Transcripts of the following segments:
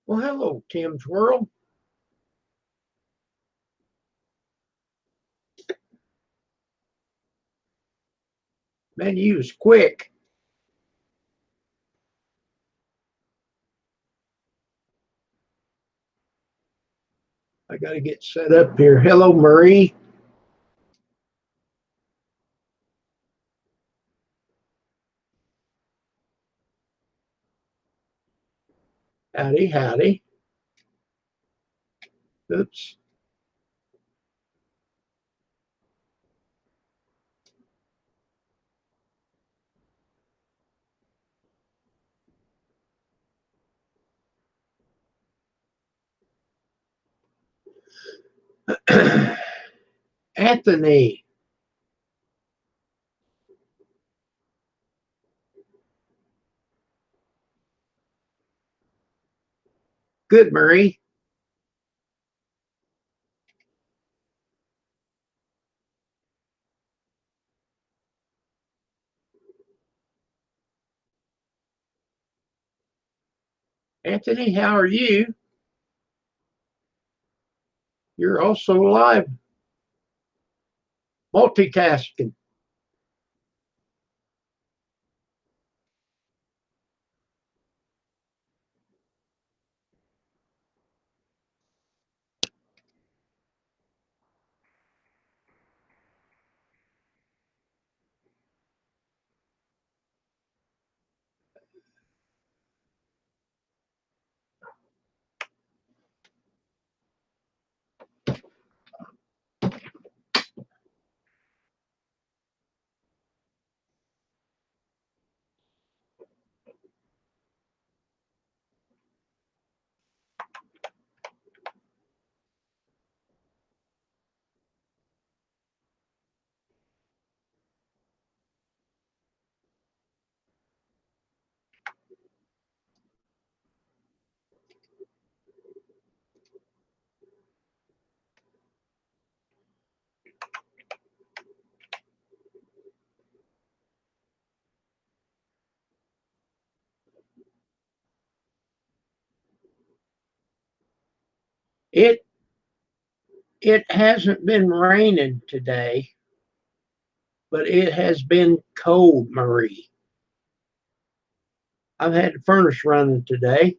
Well, hello, Tim's World. Man, you was quick. I got to get set up here. Hello, Marie. Howdy, howdy. Oops. Anthony. Good, Marie. Anthony, how are you? You're also live multitasking. It it hasn't been raining today, but it has been cold, Marie. I've had the furnace running today.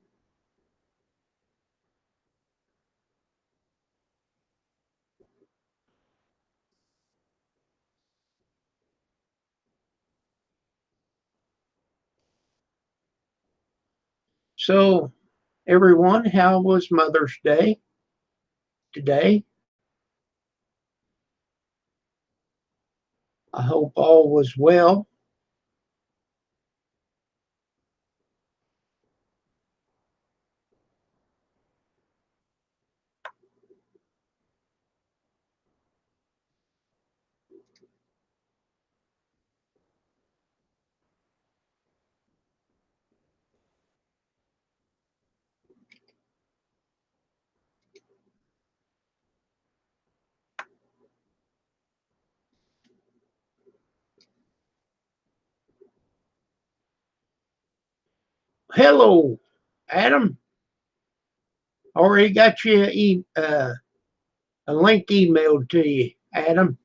So, everyone, how was Mother's Day today? I hope all was well. Hello, Adam. Already got you a link emailed to you, Adam.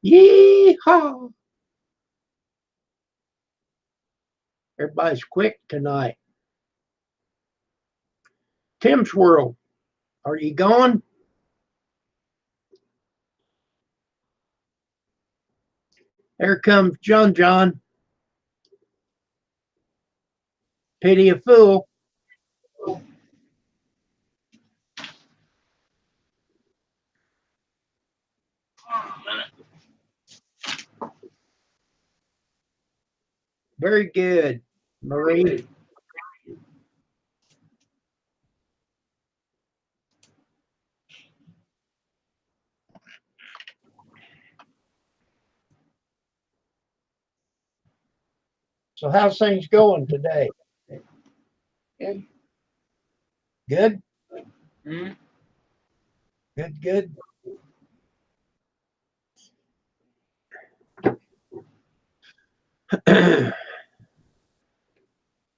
Yeehaw! Everybody's quick tonight. Tim's World, are you going? There comes John John. Pity a fool. Very good, Marie. So how's things going today? Good. Good. Good. Good.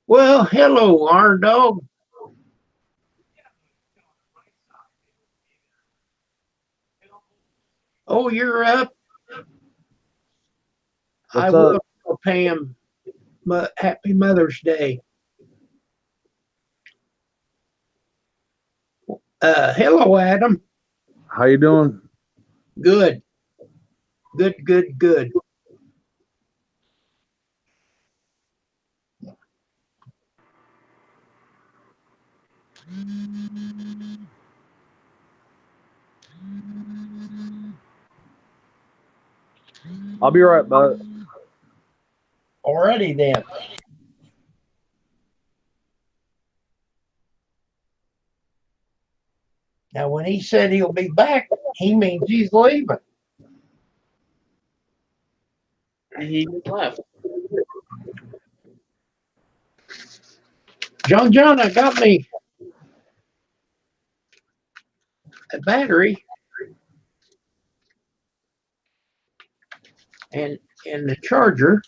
Well, hello, Iron Dog. Oh, you're up. I What's up? will tell Pam Happy Mother's Day. Hello, Adam. How you doing? Good, good. I'll be right back. Alrighty then. Now, when he said he'll be back, he means he's leaving. He left. John, I got me a battery and the charger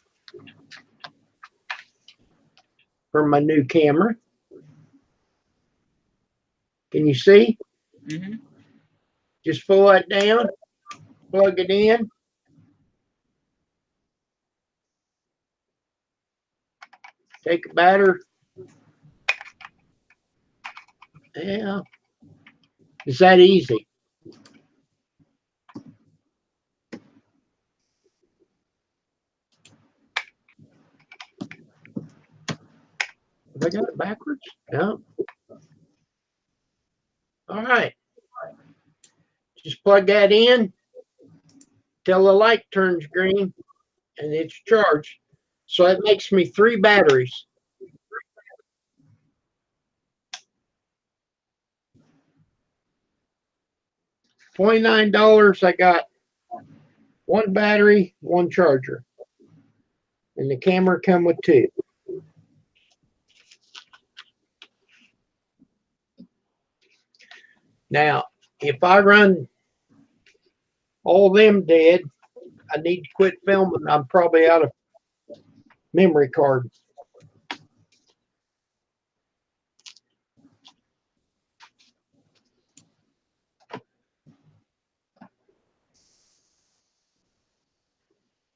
for my new camera. Can you see? Mm-hmm. Just pull that down, plug it in. Take a batter. Yeah, it's that easy. Have I got it backwards? No. All right. Just plug that in till the light turns green and it's charged. So that makes me 3 batteries. $29. I got 1 battery, 1 charger. And the camera come with 2. Now, if I run all them dead, I need to quit filming. I'm probably out of memory card.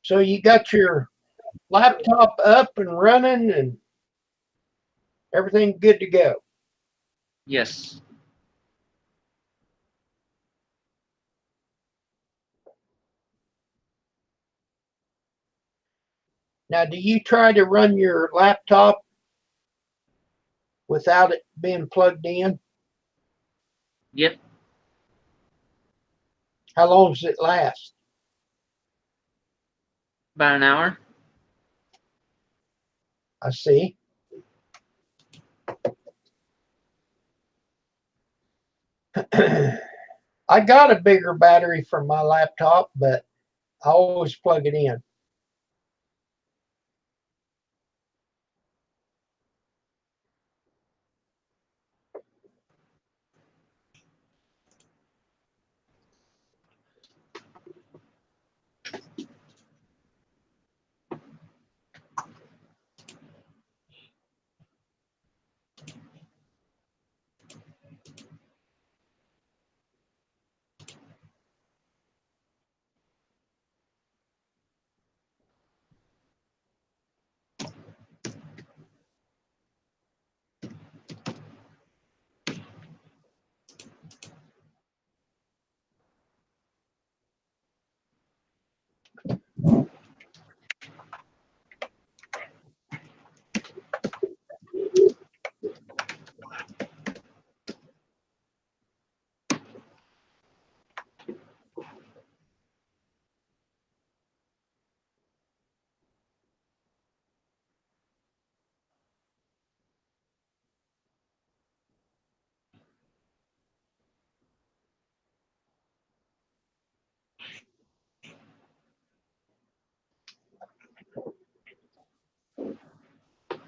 So you got your laptop up and running and everything good to go. Yes. Now, do you try to run your laptop without it being plugged in? Yep. How long does it last? About an hour. I see. I got a bigger battery for my laptop, but I always plug it in.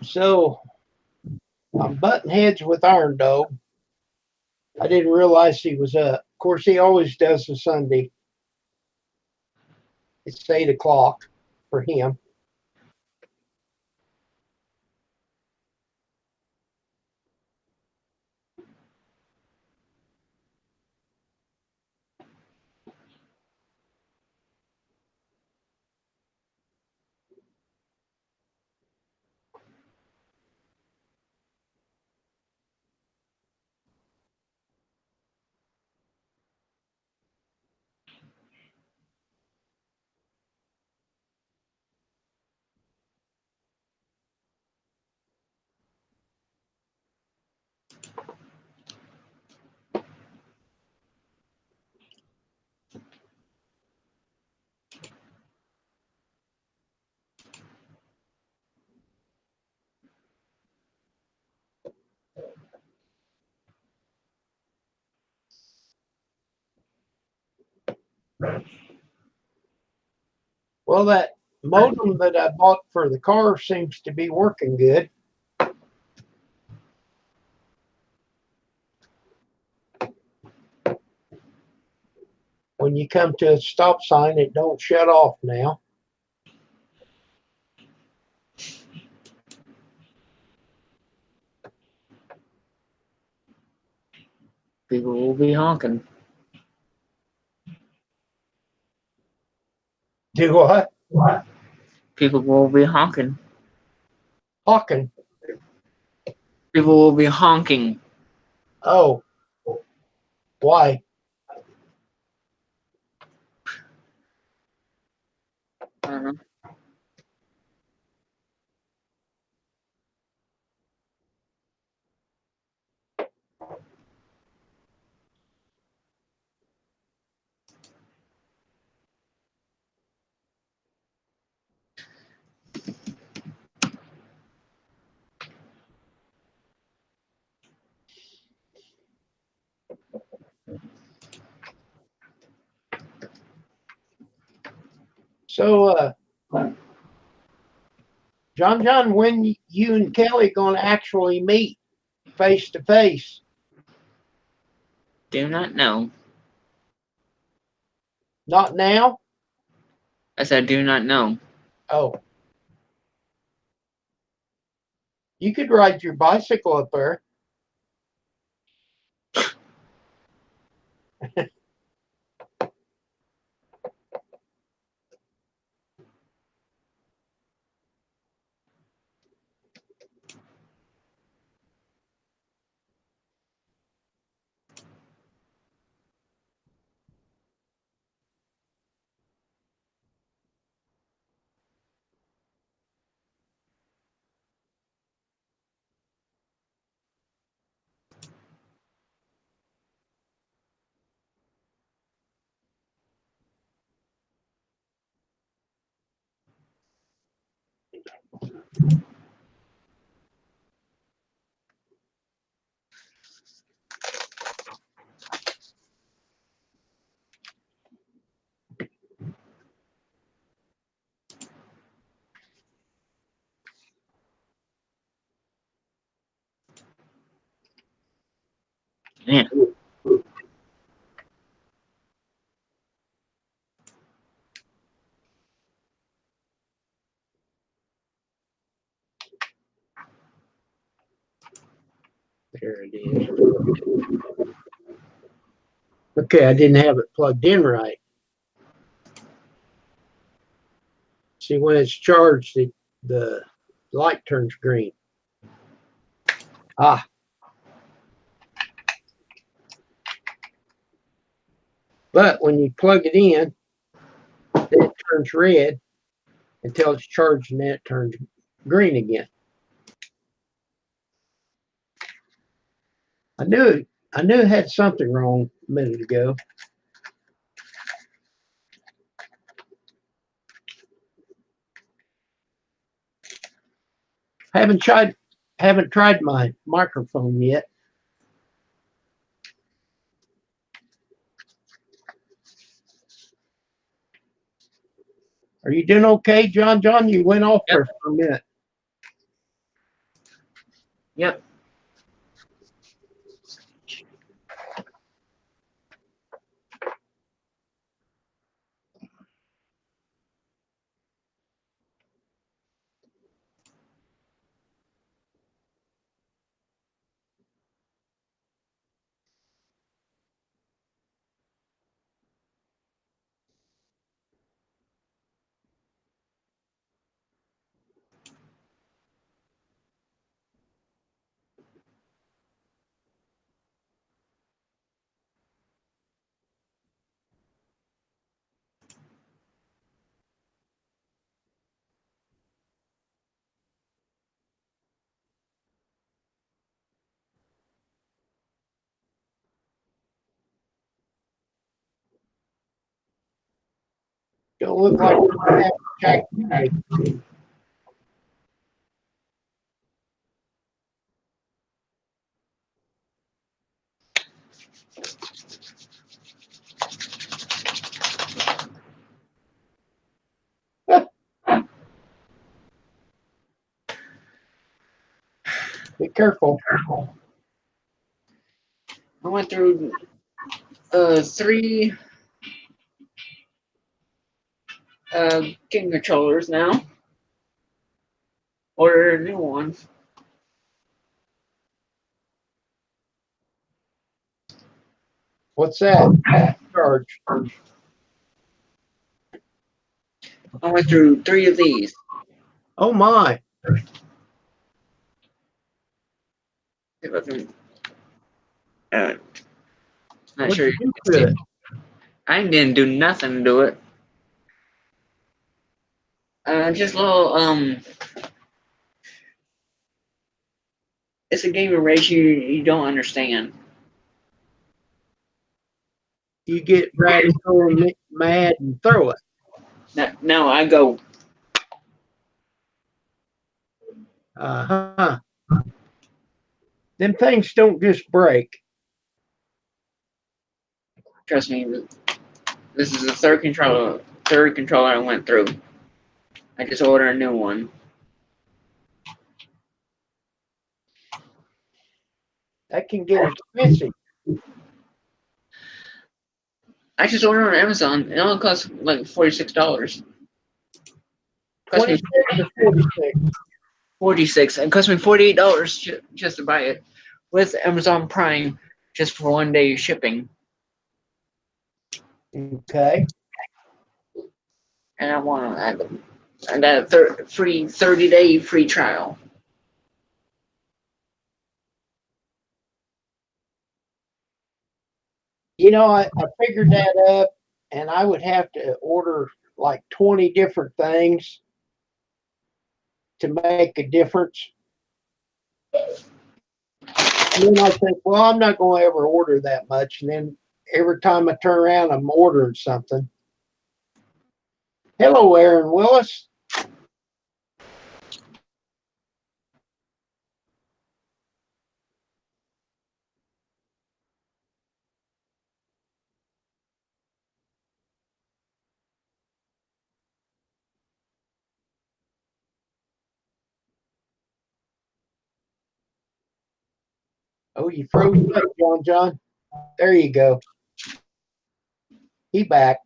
So I'm butting heads with Iron Dog. I didn't realize he was up. Of course, he always does the Sunday. It's 8 o'clock for him. Well, that modem that I bought for the car seems to be working good. When you come to a stop sign, it don't shut off now. People will be honking. Do what? People will be honking. Hawking. People will be honking. Oh, why? Uh-huh. So, John, when you and Kelly gonna actually meet face to face? Do not know. Not now? I said do not know. Oh, you could ride your bicycle up there. Yeah. There it is. Okay, I didn't have it plugged in right. See, when it's charged, the light turns green. Ah, but when you plug it in, then it turns red until it's charged, and then it turns green again. I knew it had something wrong a minute ago. Haven't tried my microphone yet. Are you doing okay, John? John, you went off Yep. there for a minute. Yep. Don't look like you have attack today. careful. I went through 3 King controllers now. Ordered a new one. What's that? Charge. I went through 3 of these. Oh my. If I can, not What'd sure you you do can to see. it? I didn't do nothing to do it. Just a little it's a game of race you don't understand. You get ready to go mad and throw it. No, I go. Uh-huh. Them things don't just break. Trust me, this is the third controller I went through. I just ordered a new one. That can get expensive. I just ordered on Amazon. It only costs like $46. Cost me 26 or 46? 46. It cost me $48 just to buy it with Amazon Prime just for 1 day shipping. Okay. And I want I got a free 30-day free trial. You know, I figured that up, and I would have to order like 20 different things to make a difference. And then I think, well, I'm not going to ever order that much. And then every time I turn around, I'm ordering something. Hello, Aaron Willis. Oh, you froze up, John. There you go. He back.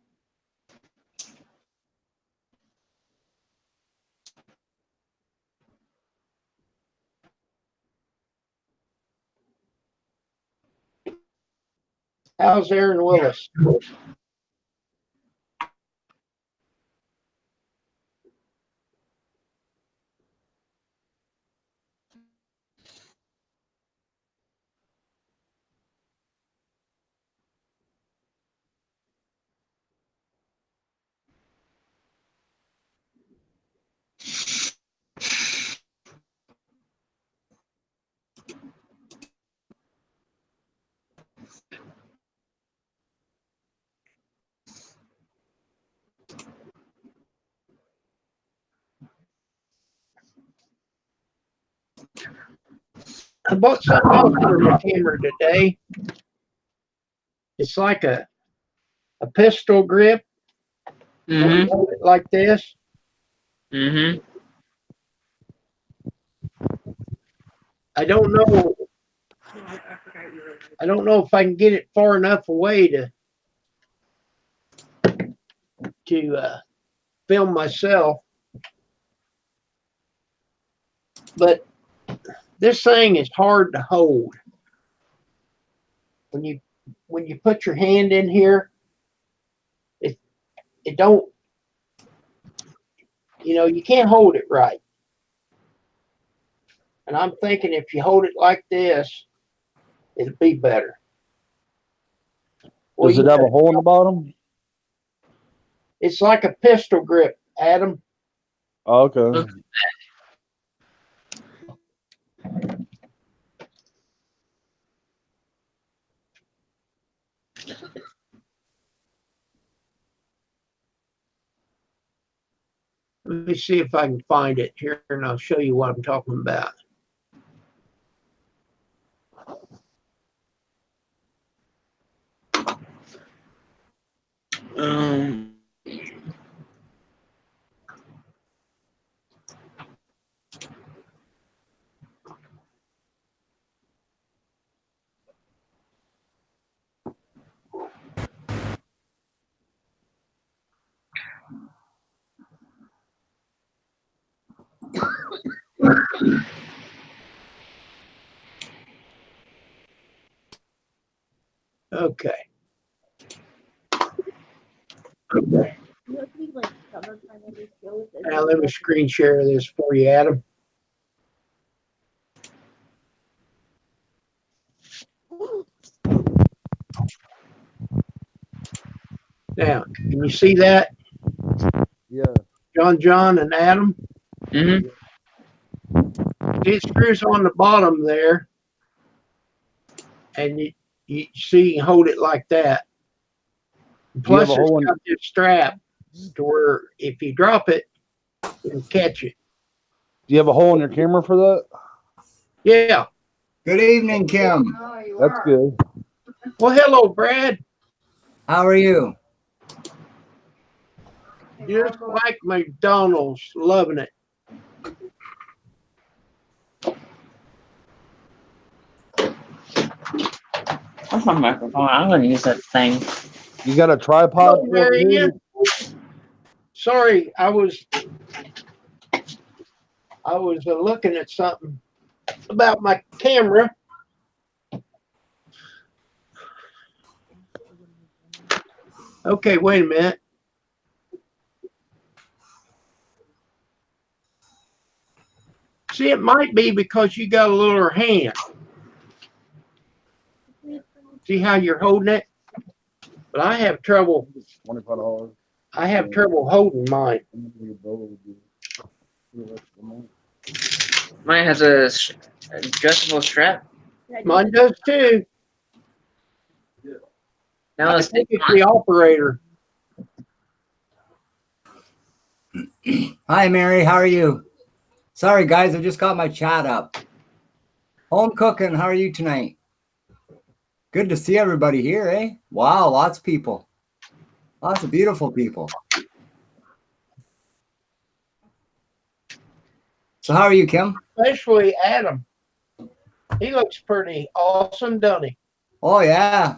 How's Aaron Willis? I bought something else for my camera today. It's like a pistol grip. Mm-hmm. Hold it like this. Mm-hmm. I don't know. I don't know if I can get it far enough away to film myself. But this thing is hard to hold. When you put your hand in here, it don't, you can't hold it right. And I'm thinking if you hold it like this, it'll be better. Well, Does it have a hole in the bottom? it's like a pistol grip, Adam. Oh, okay. Let me see if I can find it here, and I'll show you what I'm talking about. Um, Okay. Okay. Now let me screen share this for you, Adam. Now, can you see that? Yeah. John, and Adam? Mm-hmm. It screws on the bottom there, and you see, you hold it like that. Plus, have a it's hole in- got this strap to where if you drop it, it'll catch it. Do you have a hole in your camera for that? Yeah. Good evening, Kim. That's good. Well, hello, Brad. How are you? Just like McDonald's, loving it. Where's my microphone? I'm gonna use that thing. You got a tripod? Hello, Mary Ann. Sorry, I was looking at something about my camera. Okay, wait a minute. See, it might be because you got a little hand. See how you're holding it? But I have trouble. $25. I have trouble holding mine. Mine has a adjustable strap. Mine does too. Now I let's think take it's the operator. Hi, Mary. How are you? Sorry, guys. I just got my chat up. Home cooking. How are you tonight? Good to see everybody here, eh? Wow, lots of people. Lots of beautiful people. So how are you, Kim? Especially Adam. He looks pretty awesome, doesn't he? Oh, yeah.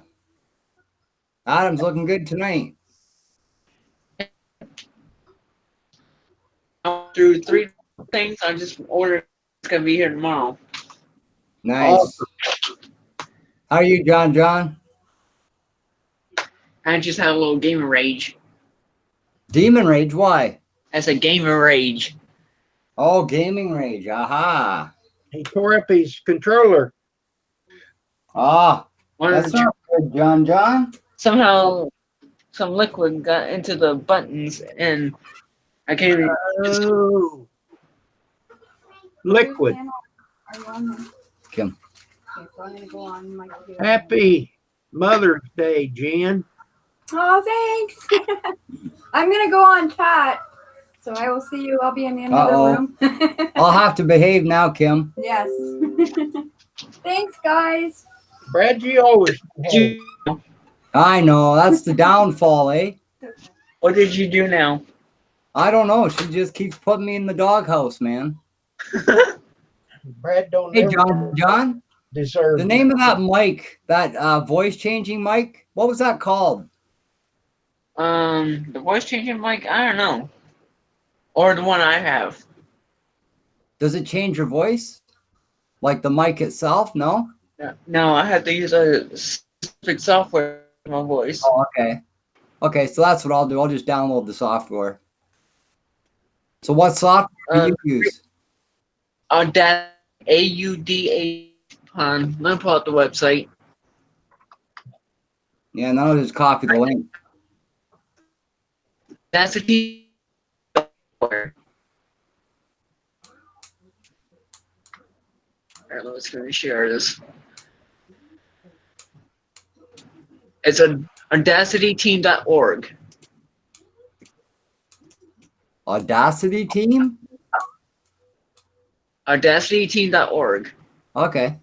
Adam's looking good tonight. through 3 things. I just ordered. It's gonna be here tomorrow. Nice. Awesome. How are you, John? I just had a little gamer rage. Demon Rage, why? That's a gamer rage. Oh, Gaming Rage. Aha. He tore up his controller. Ah, One of that's the not good, John. somehow some liquid got into the buttons and I can't even. Oh, liquid. Kim. Okay, so I'm gonna go on my computer. Happy Mother's Day, Jen. Oh, thanks. I'm gonna go on chat, so I will see you. I'll be in the other room. I'll have to behave now, Kim. Yes. Thanks, guys. Brad, you always. I know. That's the downfall, eh? What did you do now? I don't know. She just keeps putting me in the doghouse, man. Brad don't Hey, ever John. deserve The name of that mic, that voice changing mic, what was that called? The voice changing mic. I don't know. Or the one I have. Does it change your voice? Like the mic itself? No? No, I have to use a specific software for my voice. Oh, okay. Okay, so that's what I'll do. I'll just download the software. So what software do you use? Auda AUDA. Let me pull out the website. Yeah, and then I'll just copy the link. That's a key software. Alright, let's go and share this. It's audacityteam.org. Audacity team? Audacityteam.org. Okay.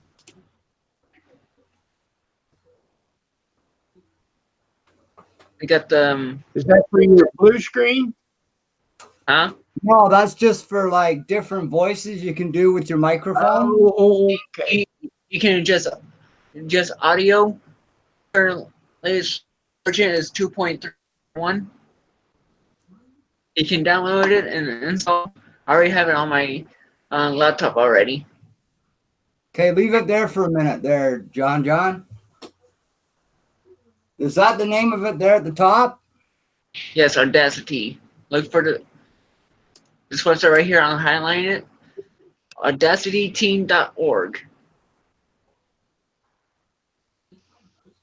We got the Is that for your blue screen? huh? No, that's just for like different voices you can do with your microphone. Oh, okay. You can just audio. Our latest version is 2.31. You can download it and install. I already have it on my on laptop already. Okay, leave it there for a minute there, John. Is that the name of it there at the top? Yes, Audacity. Look for this website right here. I'll highlight it. audacityteam.org.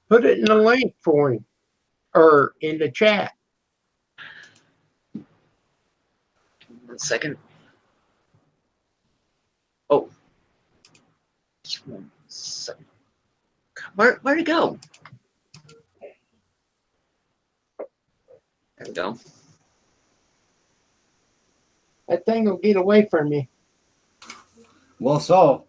Put it in the link for him or in the chat. 1 second. Oh. Just 1 second. Where'd it go? There we go. That thing will get away from you. Well, so.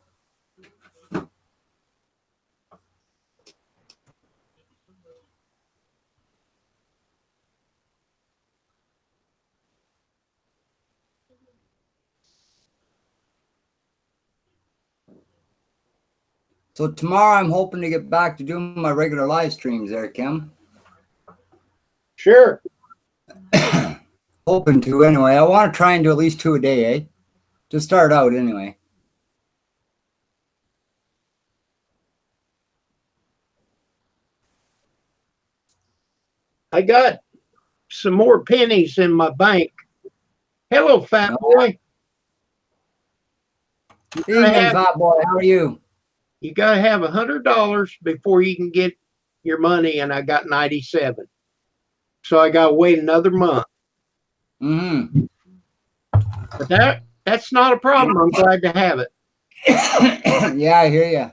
So tomorrow I'm hoping to get back to doing my regular live streams there, Kim. Sure. Hoping to anyway. I want to try and do at least 2 a day, eh? To start out anyway. I got some more pennies in my bank. Hello, fat boy. Evening, fat boy. How are you? You got to have $100 before you can get your money, and I got 97. So I got to wait another month. Mm-hmm. But that's not a problem. I'm glad to have it. Yeah, I hear you.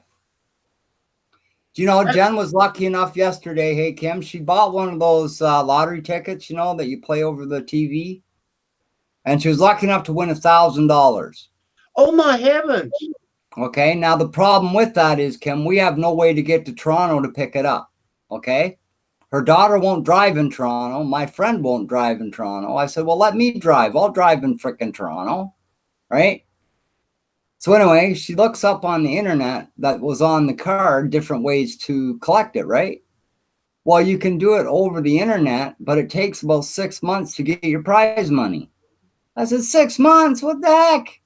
Do you know, Jen was lucky enough yesterday, hey, Kim, she bought one of those lottery tickets, you know, that you play over the TV. And she was lucky enough to win $1,000. Oh, my heavens. Okay, now the problem with that is, Kim, we have no way to get to Toronto to pick it up. Okay, her daughter won't drive in Toronto. My friend won't drive in Toronto. I said, well, let me drive. I'll drive in frickin' Toronto, right? So anyway, she looks up on the internet that was on the card, different ways to collect it, right? Well, you can do it over the internet, but it takes about 6 months to get your prize money. I said, 6 months? What the heck?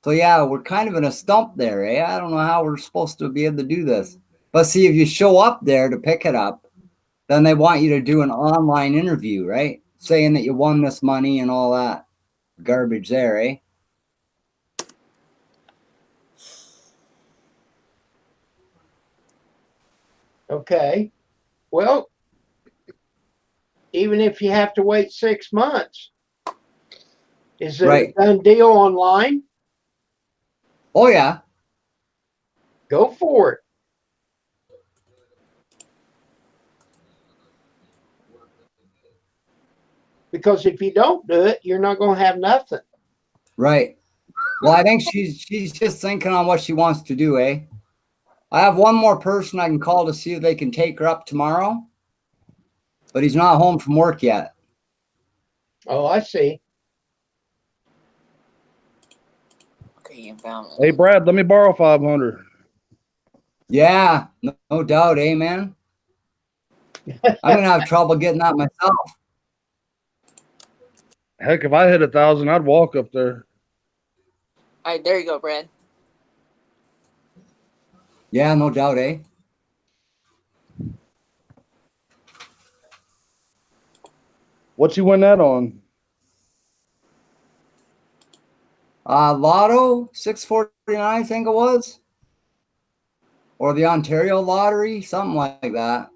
So yeah, we're kind of in a stump there, eh? I don't know how we're supposed to be able to do this. But see, if you show up there to pick it up, then they want you to do an online interview, right? Saying that you won this money and all that garbage there, eh? Okay. Well, even if you have to wait 6 months, is it Right. a done deal online? Oh, yeah. Go for it. Because if you don't do it, you're not going to have nothing. Right. Well, I think she's just thinking on what she wants to do, eh? I have one more person I can call to see if they can take her up tomorrow, but he's not home from work yet. Oh, I see. Okay, you found it. Hey, Brad, let me borrow 500. Yeah, no doubt, eh, man? I'm going to have trouble getting that myself. Heck, if I hit 1,000, I'd walk up there. All right, there you go, Brad. Yeah, no doubt, eh? What you win that on? Lotto 649, I think it was, or the Ontario lottery, something like that.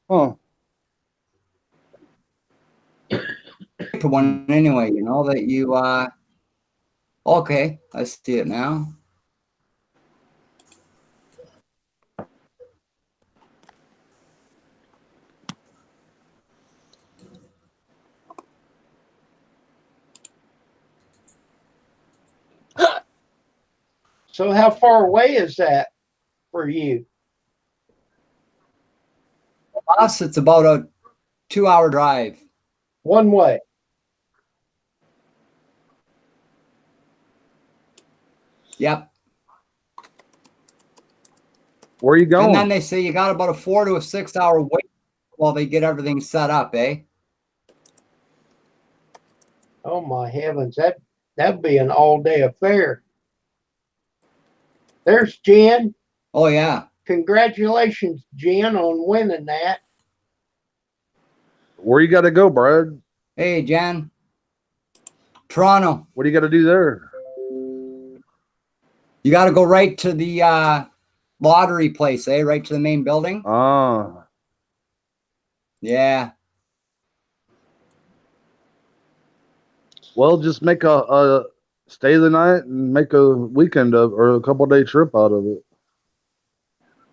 Huh. For one anyway, you know that you. Okay, I see it now. So how far away is that for you? For us, it's about a 2-hour drive. One way. Yep. Where are you going? And then they say you got about a 4 to 6 hour wait while they get everything set up, eh? Oh my heavens. That'd be an all-day affair. There's Jen. Oh yeah. Congratulations, Jen, on winning that. Where you got to go, Brad? Hey, Jan. Toronto. What do you got to do there? You got to go right to the lottery place, eh? Right to the main building. Ah, Yeah. well, just make a stay the night and make a weekend of or a couple day trip out of it.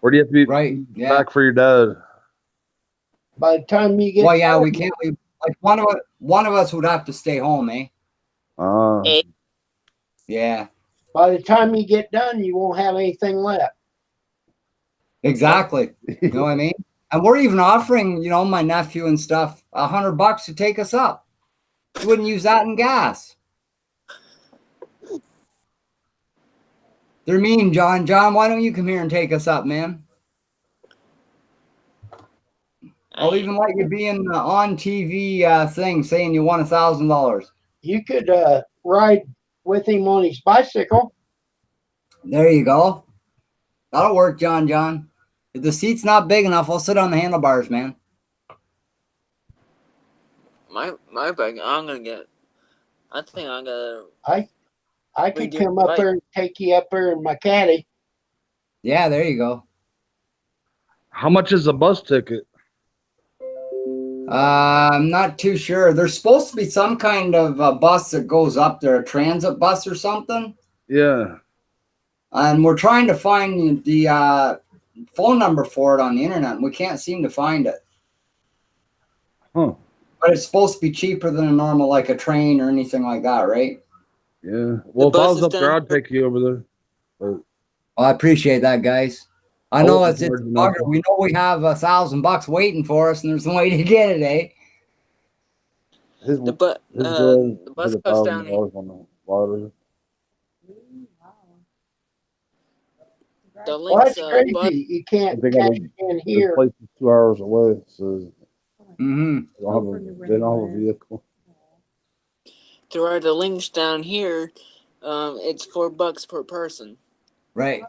Or do you have to be Right. Yeah. back for your dad? By the time you get Well, yeah, done, we can't leave. Like one of us would have to stay home, eh? Ah, Hey, Yeah. by the time you get done, you won't have anything left. Exactly. You know what I mean? And we're even offering, my nephew and stuff, $100 to take us up. You wouldn't use that in gas. They're mean, John. John, why don't you come here and take us up, man? I'll even let you be in the on TV thing saying you won $1,000. You could ride with him on his bicycle. There you go. That'll work, John. John. If the seat's not big enough, I'll sit on the handlebars, man. my bike. I think I'm gonna. I could Redo come the up bike. there and take you up there in my caddy. Yeah, there you go. how much is a bus ticket? I'm not too sure. There's supposed to be some kind of a bus that goes up there, a transit bus or something. Yeah. And we're trying to find the phone number for it on the internet, and we can't seem to find it. Huh. But it's supposed to be cheaper than a normal, like a train or anything like that, right? Yeah. Well, if I bus was is up there, done. I'd take you over there. But Well, I appreciate that, guys. I I know wouldn't it's charge a you bugger. nothing. We know we have $1,000 waiting for us, and there's no way to get it, eh? His The bus. girl The bus hit goes down. $1,000 on the lottery. The Well, links. that's crazy. You I can't think cash the in here. place is 2 hours away, so Mm-hmm. they don't have a vehicle. To ride the links down here, it's $4 per person. Right.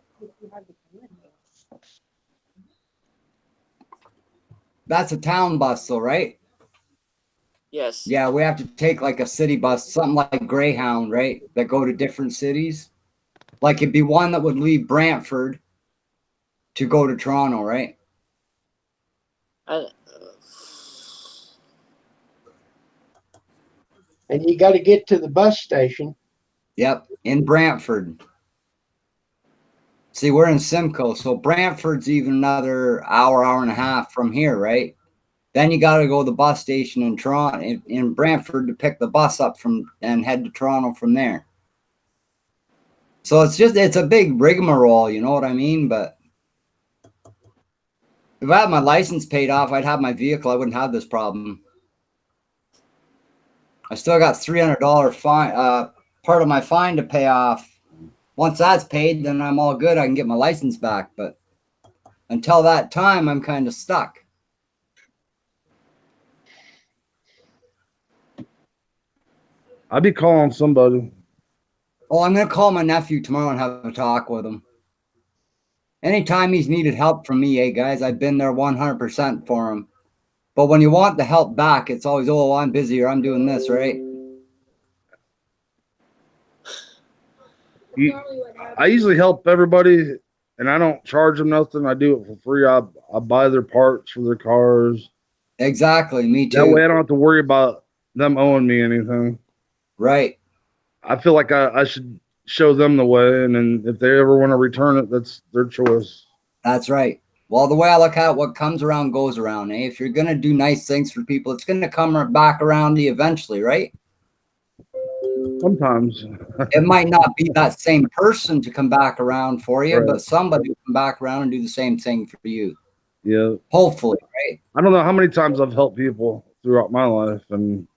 That's a town bus, though, right? Yes. Yeah, we have to take like a city bus, something like Greyhound, right? That go to different cities. Like it'd be one that would leave Brantford to go to Toronto, right? I, And you got to get to the bus station. Yep, in Brantford. See, we're in Simcoe, so Brantford's even another hour and a half from here, right? Then you got to go to the bus station in Toronto, in Brantford, to pick the bus up from and head to Toronto from there. So it's a big rigmarole, you know what I mean? But if I had my license paid off, I'd have my vehicle. I wouldn't have this problem. I still got $300 fine, part of my fine to pay off. Once that's paid, then I'm all good. I can get my license back. But until that time, I'm kind of stuck. I'd be calling somebody. Oh, I'm going to call my nephew tomorrow and have a talk with him. Anytime he's needed help from me, guys, I've been there 100% for him. But when you want the help back, it's always, oh, I'm busy or I'm doing this, right? I usually help everybody, and I don't charge them nothing. I do it for free. I buy their parts for their cars. Exactly, me too. That way I don't have to worry about them owing me anything. Right. I feel like I should show them the way, and then if they ever want to return it, that's their choice. That's right. Well, the way I look at it, what comes around goes around, eh? If you're going to do nice things for people, it's going to come back around to you eventually, right? Sometimes. It might not be that same person to come back around for you, Right. but somebody will come back around and do the same thing for you. Yeah. Hopefully, right? I don't know how many times I've helped people throughout my life, and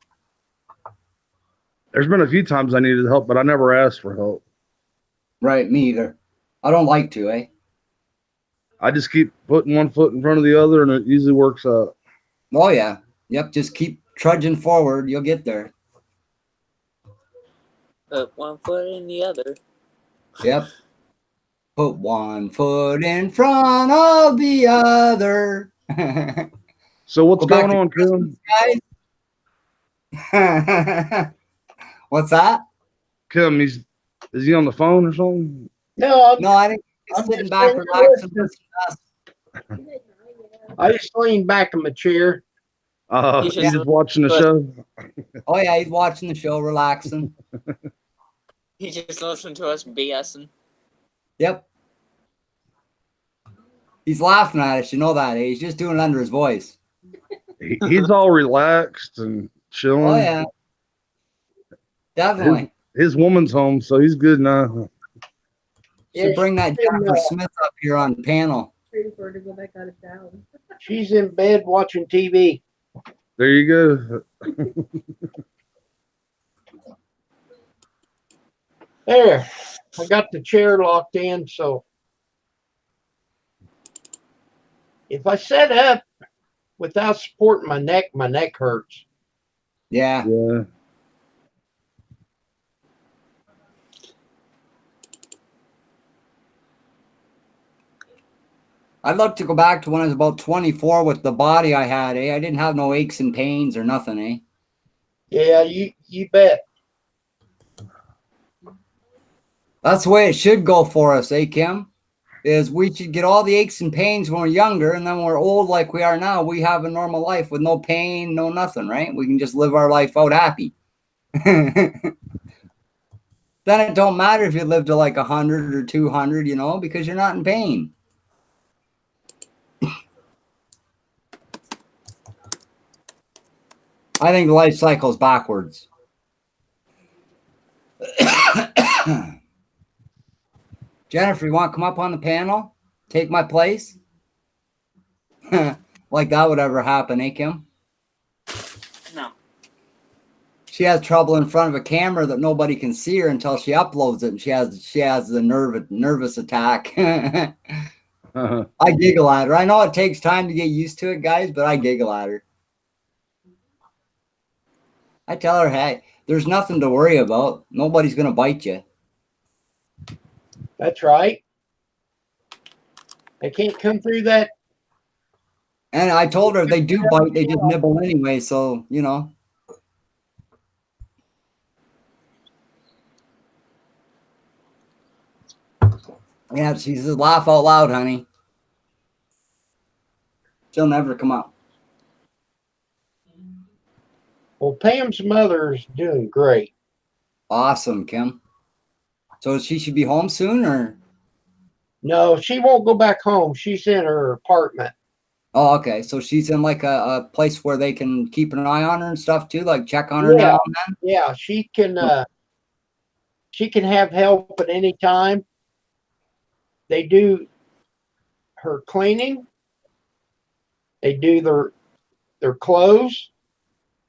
there's been a few times I needed help, but I never asked for help. Right, me either. I don't like to, eh? I just keep putting one foot in front of the other, and it usually works out. Oh, yeah. Yep, just keep trudging forward. You'll get there. Put one foot in the other. Yep. Put one foot in front of the other. So what's Go back going to on, Kim? guys. What's that? Kim, is he on the phone or something? No, No, I think he's I'm sitting just back, sitting relaxing. here listening to us. I just leaned back in my chair. He's You just watching the but show? Oh yeah, he's watching the show, relaxing. he just listened to us BSing. Yep. He's laughing at us, you know that. Eh? He's just doing it under his voice. He's all relaxed and chilling. Oh yeah, definitely. His woman's home, so he's good now. Should bring that she's in, Jennifer Smith up here on panel. Waiting for her to go back out of town. she's in bed watching TV. There you go. There, I got the chair locked in, so if I set up without supporting my neck hurts. Yeah. Yeah. I'd love to go back to when I was about 24 with the body I had, eh? I didn't have no aches and pains or nothing, eh? Yeah, you bet. That's the way it should go for us, eh, Kim? Is we should get all the aches and pains when we're younger, and then when we're old like we are now, we have a normal life with no pain, no nothing, right? We can just live our life out happy. Then it don't matter if you live to like 100 or 200, you know, because you're not in pain. I think the life cycle is backwards. Jennifer, you want to come up on the panel? Take my place? Like that would ever happen, eh, Kim? No. She has trouble in front of a camera that nobody can see her until she uploads it, and she has the nervous attack. I giggle at her. I know it takes time to get used to it, guys, but I giggle at her. I tell her, hey, there's nothing to worry about. Nobody's going to bite you. That's right. They can't come through that. And I told her if they do bite, they just nibble anyway. So, you know. Yeah, she says, laugh out loud, honey. She'll never come up. Well, Pam's mother is doing great. Awesome, Kim. So she should be home soon, or? No, she won't go back home. She's in her apartment. Oh, okay. So she's in like a place where they can keep an eye on her and stuff too, like check on her now and then? Yeah, she can have help at any time. They do her cleaning. They do their clothes.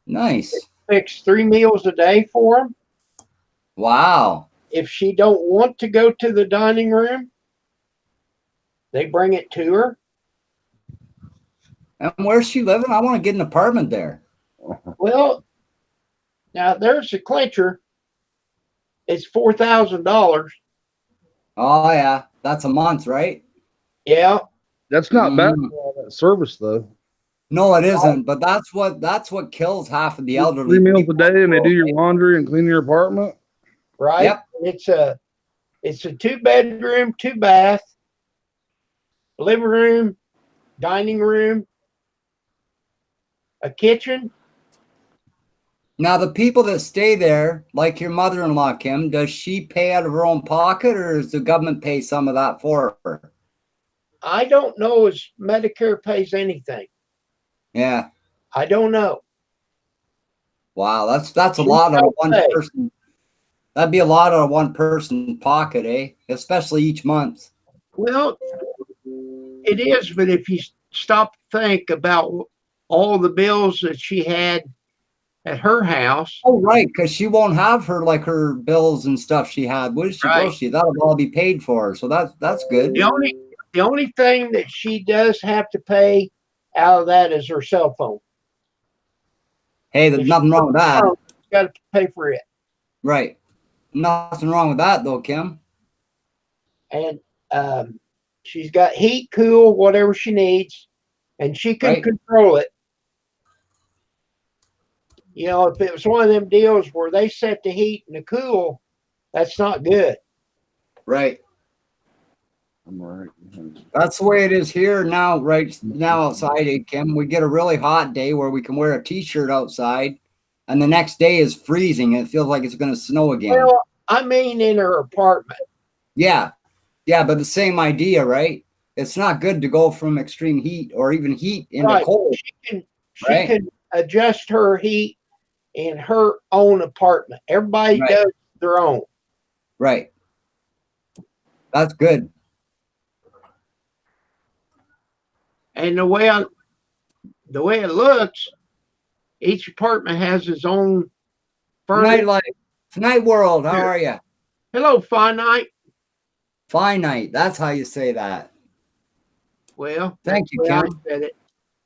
Nice. Fix 3 meals a day for them. Wow. If she don't want to go to the dining room, they bring it to her. And where's she living? I want to get an apartment there. Well, now there's a clincher. It's $4,000. Oh yeah, that's a month, right? Yeah. That's not bad for all that service, though. No, it isn't. But that's what kills half of the elderly. 3 meals a people. day, and they do your laundry and clean your apartment. Right. Yep. It's a 2-bedroom, 2-bath, living room, dining room, a kitchen. Now the people that stay there, like your mother-in-law, Kim, does she pay out of her own pocket, or does the government pay some of that for her? I don't know if Medicare pays anything. Yeah. I don't know. Wow, that's a lot out of one person. That'd be a lot out of one person's pocket, eh? Especially each month. Well, it is, but if you stop to think about all the bills that she had at her house. Oh, right, because she won't have her bills and stuff she had, would she? Right. Will she? That'll all be paid for. So that's good. The only thing that she does have to pay out of that is her cell phone. Hey, there's nothing wrong with that. She's got to pay for it. Right. Nothing wrong with that though, Kim. And she's got heat, cool, whatever she needs, and she can Right. control it. You know, if it was one of them deals where they set the heat and the cool, that's not good. Right. I'm right. That's the way it is here now, right now outside, Kim. We get a really hot day where we can wear a t-shirt outside, and the next day is freezing. It feels like it's going to snow again. Well, I mean in her apartment. Yeah. Yeah, but the same idea, right? It's not good to go from extreme heat or even heat into Right. cold. She Right. can adjust her heat in her own apartment. Everybody Right. does their own. Right. That's good. And the way it looks, each apartment has its own Night furnace. life. Night world. How are you? Hello, finite. Finite. That's how you say that. Well, Thank you, that's the way Kim. I said it.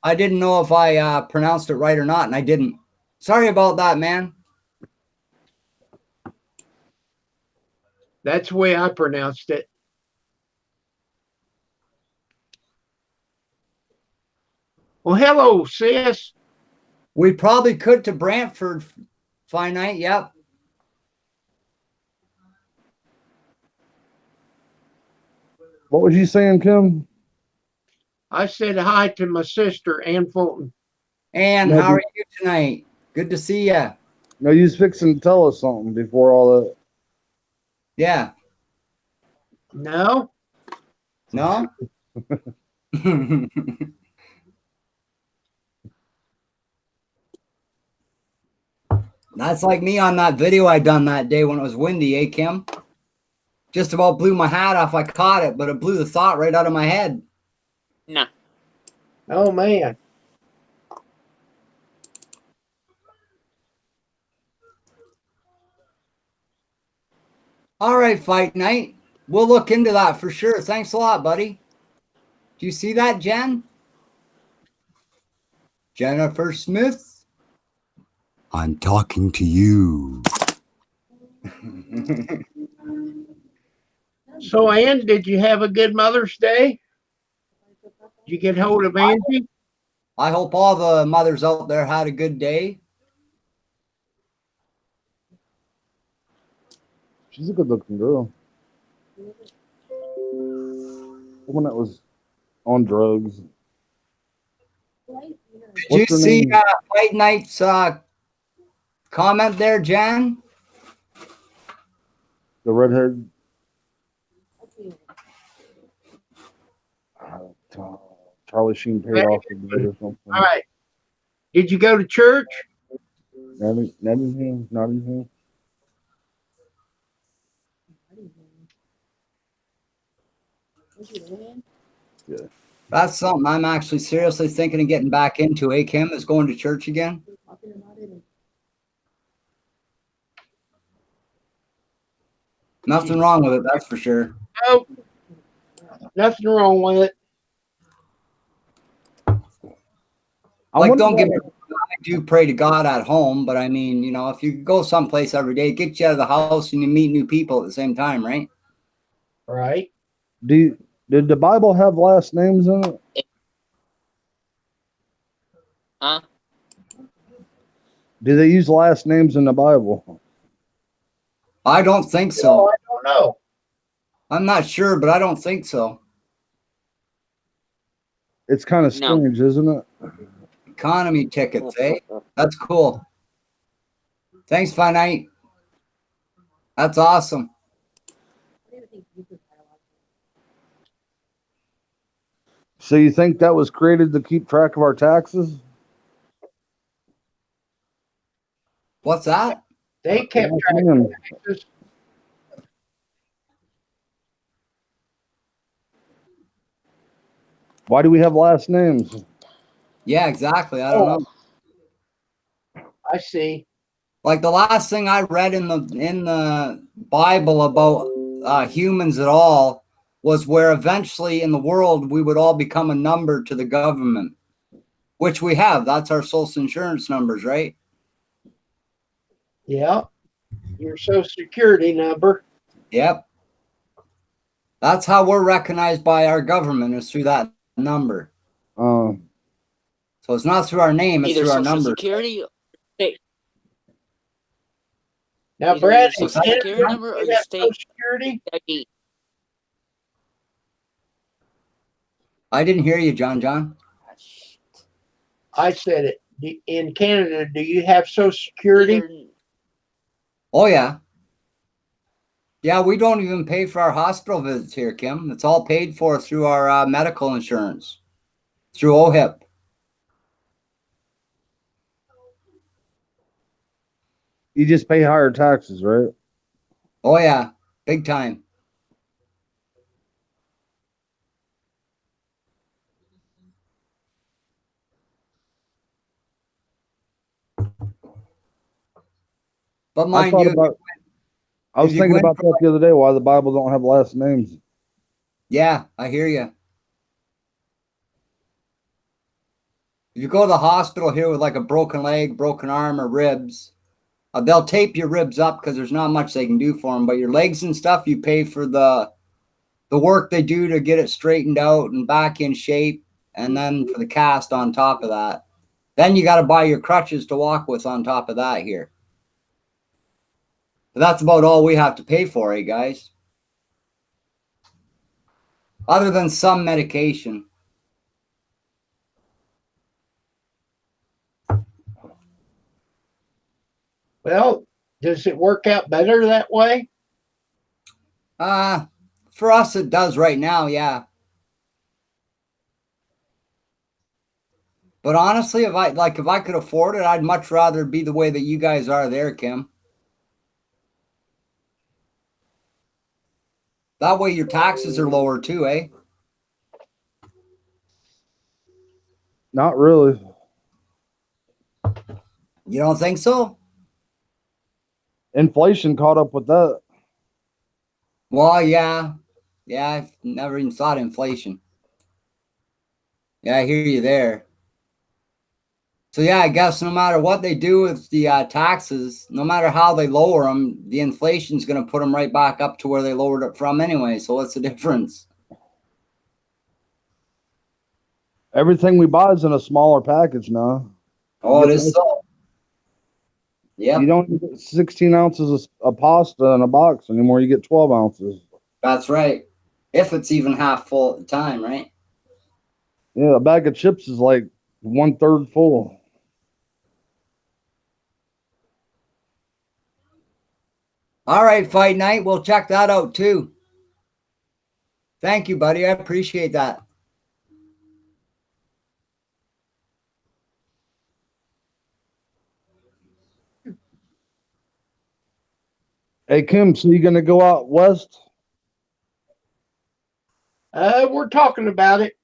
I didn't know if I pronounced it right or not, and I didn't. Sorry about that, man. That's the way I pronounced it. Well, hello, sis. We probably could to Brantford, Finite. Yep. What was you saying, Kim? I said hi to my sister, Ann Fulton. And No, how are you tonight? Good to see you. No, you was fixing to tell us something before all that. Yeah. No? No? That's like me on that video I done that day when it was windy, eh, Kim? Just about blew my hat off. I caught it, but it blew the thought right out of my head. Nah. Oh, man. All right, Fight Night. We'll look into that for sure. Thanks a lot, buddy. Do you see that, Jen? Jennifer Smith? I'm talking to you. So, Ann, did you have a good Mother's Day? Did you get hold of Angie? I hope all the mothers out there had a good day. She's a good looking girl. The one that was on drugs. Did What's you her see name? Fight Night's comment there, Jen? The redhead. Charlie Sheen paid off the debt or something. All right. Did you go to church? Nottingham. Yeah. That's something I'm actually seriously thinking of getting back into. Eh, Kim, is going to church again? Nothing wrong with it, that's for sure. No. Nothing wrong with it. Like, don't get me wrong, I do pray to God at home, but I mean, you know, if you go someplace every day, it gets you out of the house and you meet new people at the same time, right? Right. Did the Bible have last names in it? Huh? Do they use last names in the Bible? I don't think Oh, so. I don't know. I'm not sure, but I don't think so. It's kind of No. strange, isn't it? Economy tickets, eh? That's cool. Thanks, Finite. That's awesome. So you think that was created to keep track of our taxes? What's that? They kept track Man, of taxes. why do we have last names? Yeah, exactly. I don't know. I see. Like the last thing I read in the Bible about humans at all was where eventually in the world we would all become a number to the government, which we have. That's our social insurance numbers, right? Yeah. your social security number. Yep. That's how we're recognized by our government, is through that number. Um, So it's not through our name, it's Either through our Social number. Security, state, Now, either Brad, your in Social Canada, Security do number or you your have state social security? ID. I didn't hear you, John. I said it. In Canada, do you have social security? Either Oh, yeah. Yeah, we don't even pay for our hospital visits here, Kim. It's all paid for through our medical insurance, through OHIP. you just pay higher taxes, right? Oh, yeah. Big time. But I mind thought you, about. I if was you go thinking in about for that the other day. Why the Bible don't have last names? yeah, I hear you. If you go to the hospital here with like a broken leg, broken arm, or ribs, they'll tape your ribs up because there's not much they can do for them. But your legs and stuff, you pay for the work they do to get it straightened out and back in shape, and then for the cast on top of that. Then you got to buy your crutches to walk with on top of that here. But that's about all we have to pay for, eh, guys? Other than some medication. Well, does it work out better that way? For us it does right now, yeah. But honestly, if I could afford it, I'd much rather be the way that you guys are there, Kim. That way your taxes are lower too, eh? Not really. You don't think so? Inflation caught up with that. Well, yeah. Yeah, I've never even thought inflation. Yeah, I hear you there. So yeah, I guess no matter what they do with the taxes, no matter how they lower them, the inflation's going to put them right back up to where they lowered it from anyway. So what's the difference? Everything we buy is in a smaller package now. Oh, You it get is less- so. You Yep, don't get 16 ounces of pasta in a box anymore. You get 12 ounces. that's right. If it's even half full at the time, right? Yeah, a bag of chips is like 1/3 full. All right, Fight Night. We'll check that out too. Thank you, buddy. I appreciate that. Hey, Kim, so you gonna go out west? We're talking about it.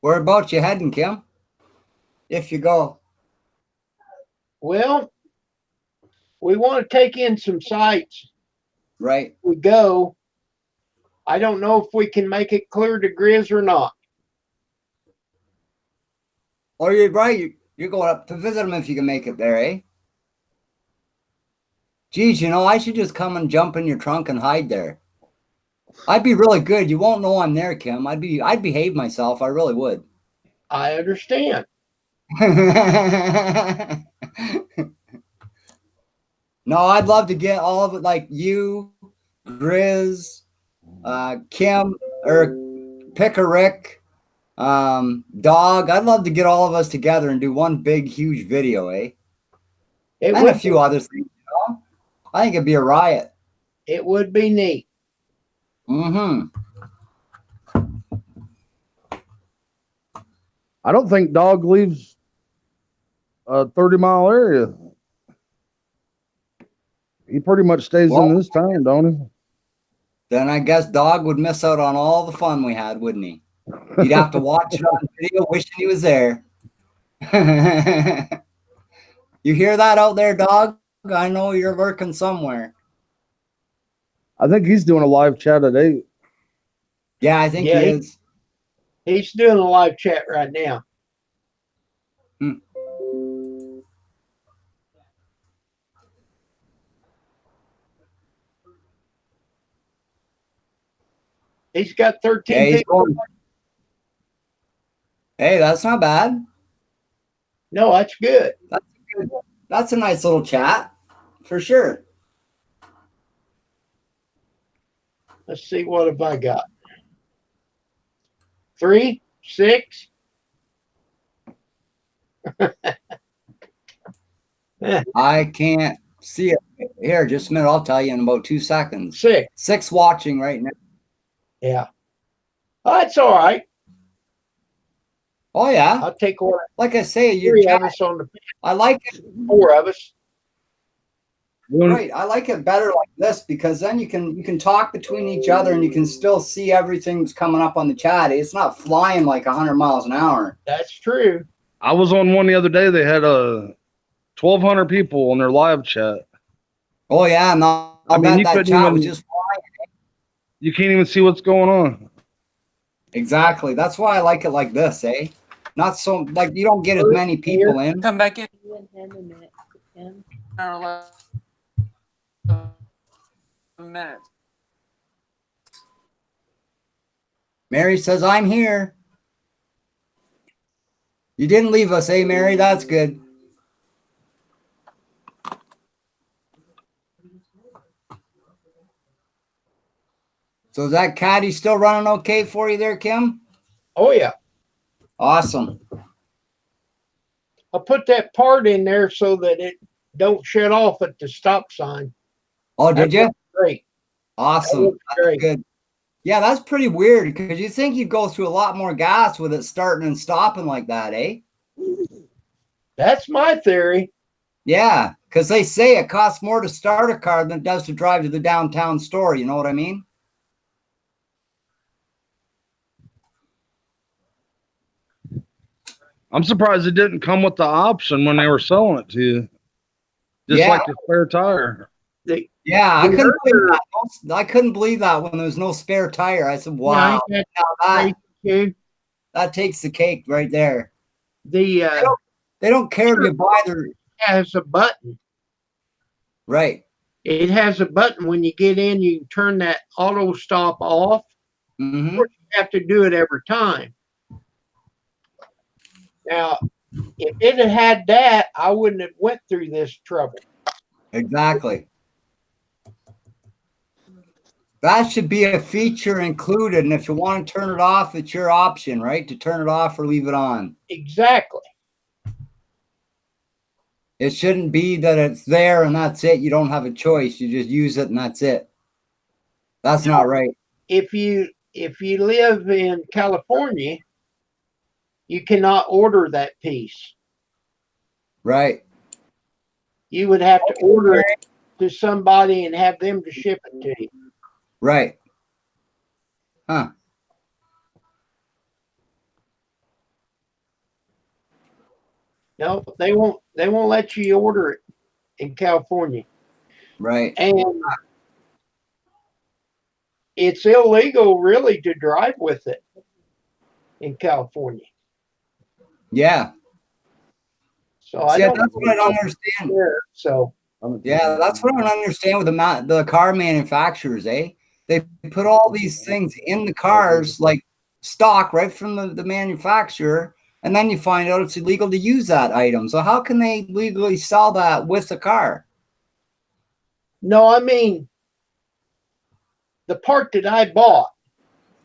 Whereabouts you heading, Kim? If you go. Well, we want to take in some sights. Right. We go. I don't know if we can make it clear to Grizz or not. Oh, you're right. You're going up to visit them if you can make it there, eh? Geez, I should just come and jump in your trunk and hide there. I'd be really good. You won't know I'm there, Kim. I'd behave myself. I really would. I understand. No, I'd love to get all of it, like you, Grizz, Kim, or Pick a Rick, Dog. I'd love to get all of us together and do one big, huge video, eh? It And would a few other things. I think it'd be a riot. it would be neat. Mm-hmm. I don't think Dog leaves a 30-mile area. He pretty much stays in this town, don't he? Then I guess Dog would miss out on all the fun we had, wouldn't he? He'd have to watch it on video, wishing he was there. You hear that out there, Dog? I know you're lurking somewhere. I think he's doing a live chat at 8. Yeah, I think Yeah, he is. He's doing a live chat right now. He's got 13 Yeah, he's people. going. Hey, that's not bad. No, that's good. That's a nice little chat, for sure. Let's see, what have I got? 3, 6. I can't see it. Here, just a minute. I'll tell you in about 2 seconds. 6. 6 watching right now. Yeah. Oh, that's all right. Oh, yeah. I'll take one. Like I say, 3 of us on the I like it. 4 of us. Right. I like it better like this because then you can talk between each other and you can still see everything that's coming up on the chat. It's not flying like 100 miles an hour. That's true. I was on one the other day. They had 1,200 people on their live chat. Oh, yeah. No, I mean, you that couldn't chat was even- just flying. You can't even see what's going on. Exactly. That's why I like it like this, eh? Not so like you don't get as many people in. Come back in. You and him and Nick. Him. Our 11 minutes. Mary says, I'm here. You didn't leave us, eh, Mary? That's good. So is that caddy still running okay for you there, Kim? Oh, yeah. Awesome. I'll put that part in there so that it don't shut off at the stop sign. Oh, did That you? works great. That Awesome. works That's great. good. Yeah, that's pretty weird because you think you'd go through a lot more gas with it starting and stopping like that, eh? That's my theory. Yeah, because they say it costs more to start a car than it does to drive to the downtown store. You know what I mean? I'm surprised it didn't come with the option when they were selling it to you. Just Yeah. like the spare tire. Yeah, I The couldn't believe other- that. I couldn't believe that when there was no spare tire. I said, Yeah, wow, ain't now that crazy, too? that takes the cake right there. The They don't care if you buy their has a button. right. It has a button when you get in. You can turn that auto stop off. Hmm. You have to do it every time. Now, if it had that, I wouldn't have went through this trouble. Exactly. That should be a feature included. And if you want to turn it off, it's your option, right? To turn it off or leave it on. Exactly. It shouldn't be that it's there and that's it. You don't have a choice. You just use it and that's it. That's not right. If you live in California, you cannot order that piece. Right. You would have to order it to somebody and have them to ship it to you. Right. Huh. No, they won't let you order it in California. Right. And it's illegal really to drive with it in California. Yeah. So I See, don't that's what I don't understand. there. So Yeah, that's what I don't understand with the car manufacturers, eh? They put all these things in the cars like stock right from the manufacturer, and then you find out it's illegal to use that item. So how can they legally sell that with the car? no, I mean the part that I bought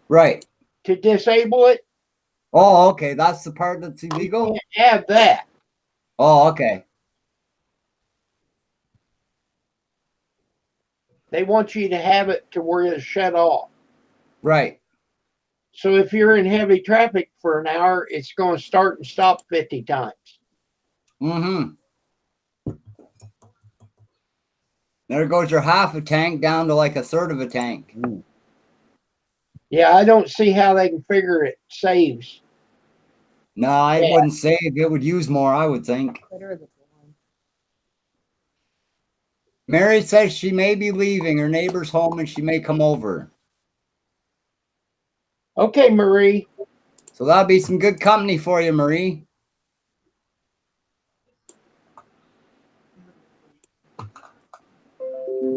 Right. to disable it, Oh, okay. That's the part that's you illegal? can't have that. Oh, okay. They want you to have it to where it's shut off. Right. So if you're in heavy traffic for an hour, it's going to start and stop 50 times. Mm-hmm. There goes your half a tank down to like a third of a tank. Yeah, I don't see how they can figure it saves. No, I Yeah. wouldn't say it would use more, I would think. Better the blonde. Mary says she may be leaving. Her neighbor's home and she may come over. Okay, Marie. So that'll be some good company for you, Marie.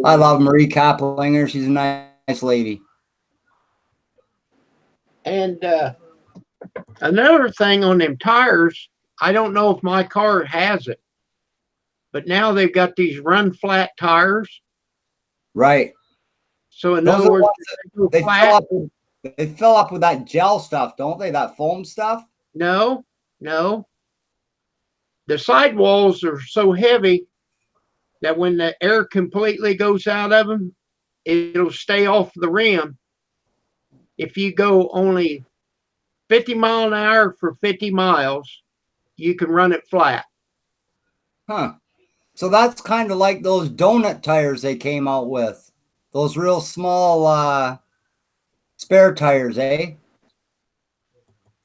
I love Marie Kaplinger. She's a nice lady. And another thing on them tires, I don't know if my car has it, but now they've got these run flat tires. Right. So in Those other are words, ones they go flat. they fill up with that gel stuff, don't they? That foam stuff? No, no. The sidewalls are so heavy that when the air completely goes out of them, it'll stay off the rim. If you go only 50 mile an hour for 50 miles, you can run it flat. Huh. So that's kind of like those donut tires they came out with. Those real small spare tires, eh? You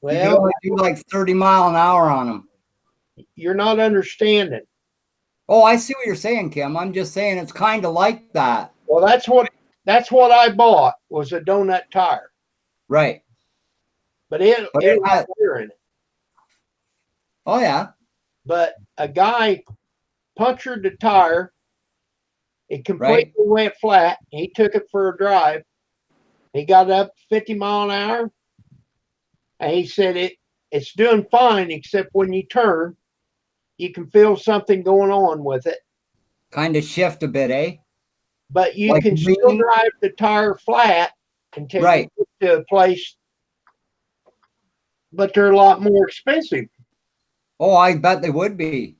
can Well, only do like 30 mile an hour on them. you're not understanding. Oh, I see what you're saying, Kim. I'm just saying it's kind of like that. Well, that's what I bought was a donut tire, Right. but it But had it had, clear in it. oh, yeah. But a guy punctured the tire. It completely went flat. He took it for a drive. He got up 50 mile an hour, and he said it's doing fine except when you turn, you can feel something going on with it. Kind of shift a bit, eh? But you Like can still lean? drive the tire flat until Right. you get to a place. But they're a lot more expensive. Oh, I bet they would be.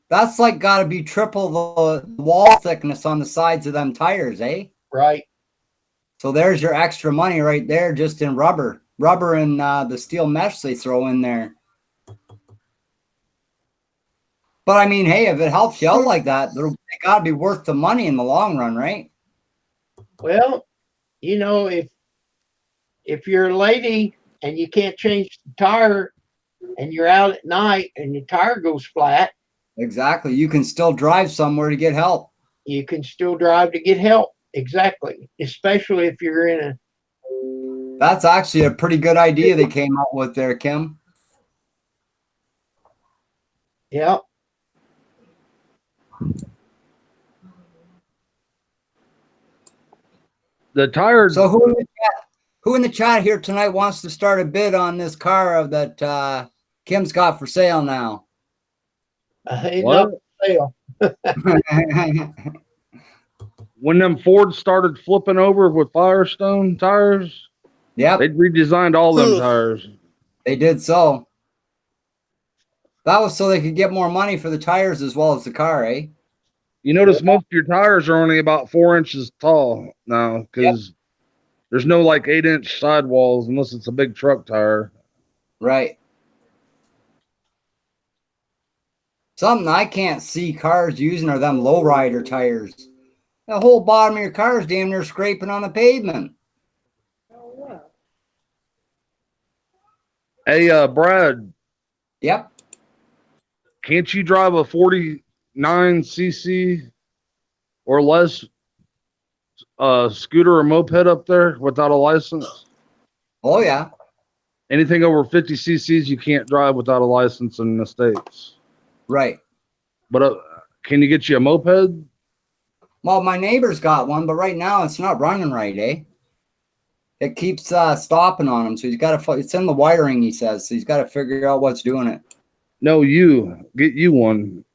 That's like got to be triple the wall thickness on the sides of them tires, eh? Right. So there's your extra money right there just in rubber. Rubber and the steel mesh they throw in there. But I mean, hey, if it helps you out like that, they got to be worth the money in the long run, right? Well, if you're a lady and you can't change the tire and you're out at night and your tire goes flat, Exactly. You can still drive somewhere to get help. you can still drive to get help. Exactly. Especially if you're in a. That's actually a pretty good idea they came up with there, Kim. Yeah. The tire. So who in the chat here tonight wants to start a bid on this car that Kim's got for sale now? It's What? not for sale. When them Fords started flipping over with Firestone tires, Yep, they'd redesigned all them tires. they did so. That was so they could get more money for the tires as well as the car, eh? You notice most of your tires are only about 4 inches tall now because there's no like 8-inch sidewalls unless it's a big truck tire. Right. Something I can't see cars using are them lowrider tires. The whole bottom of your car is damn near scraping on the pavement. Oh, wow. Hey, Brad, Yep. can't you drive a 49cc or less scooter or moped up there without a license? Oh, yeah. Anything over 50 cc's you can't drive without a license in the States. Right. But can you get you a moped? Well, my neighbor's got one, but right now it's not running right, eh? It keeps stopping on him, so he's got to. It's in the wiring, he says. So he's got to figure out what's doing it. No, get you one.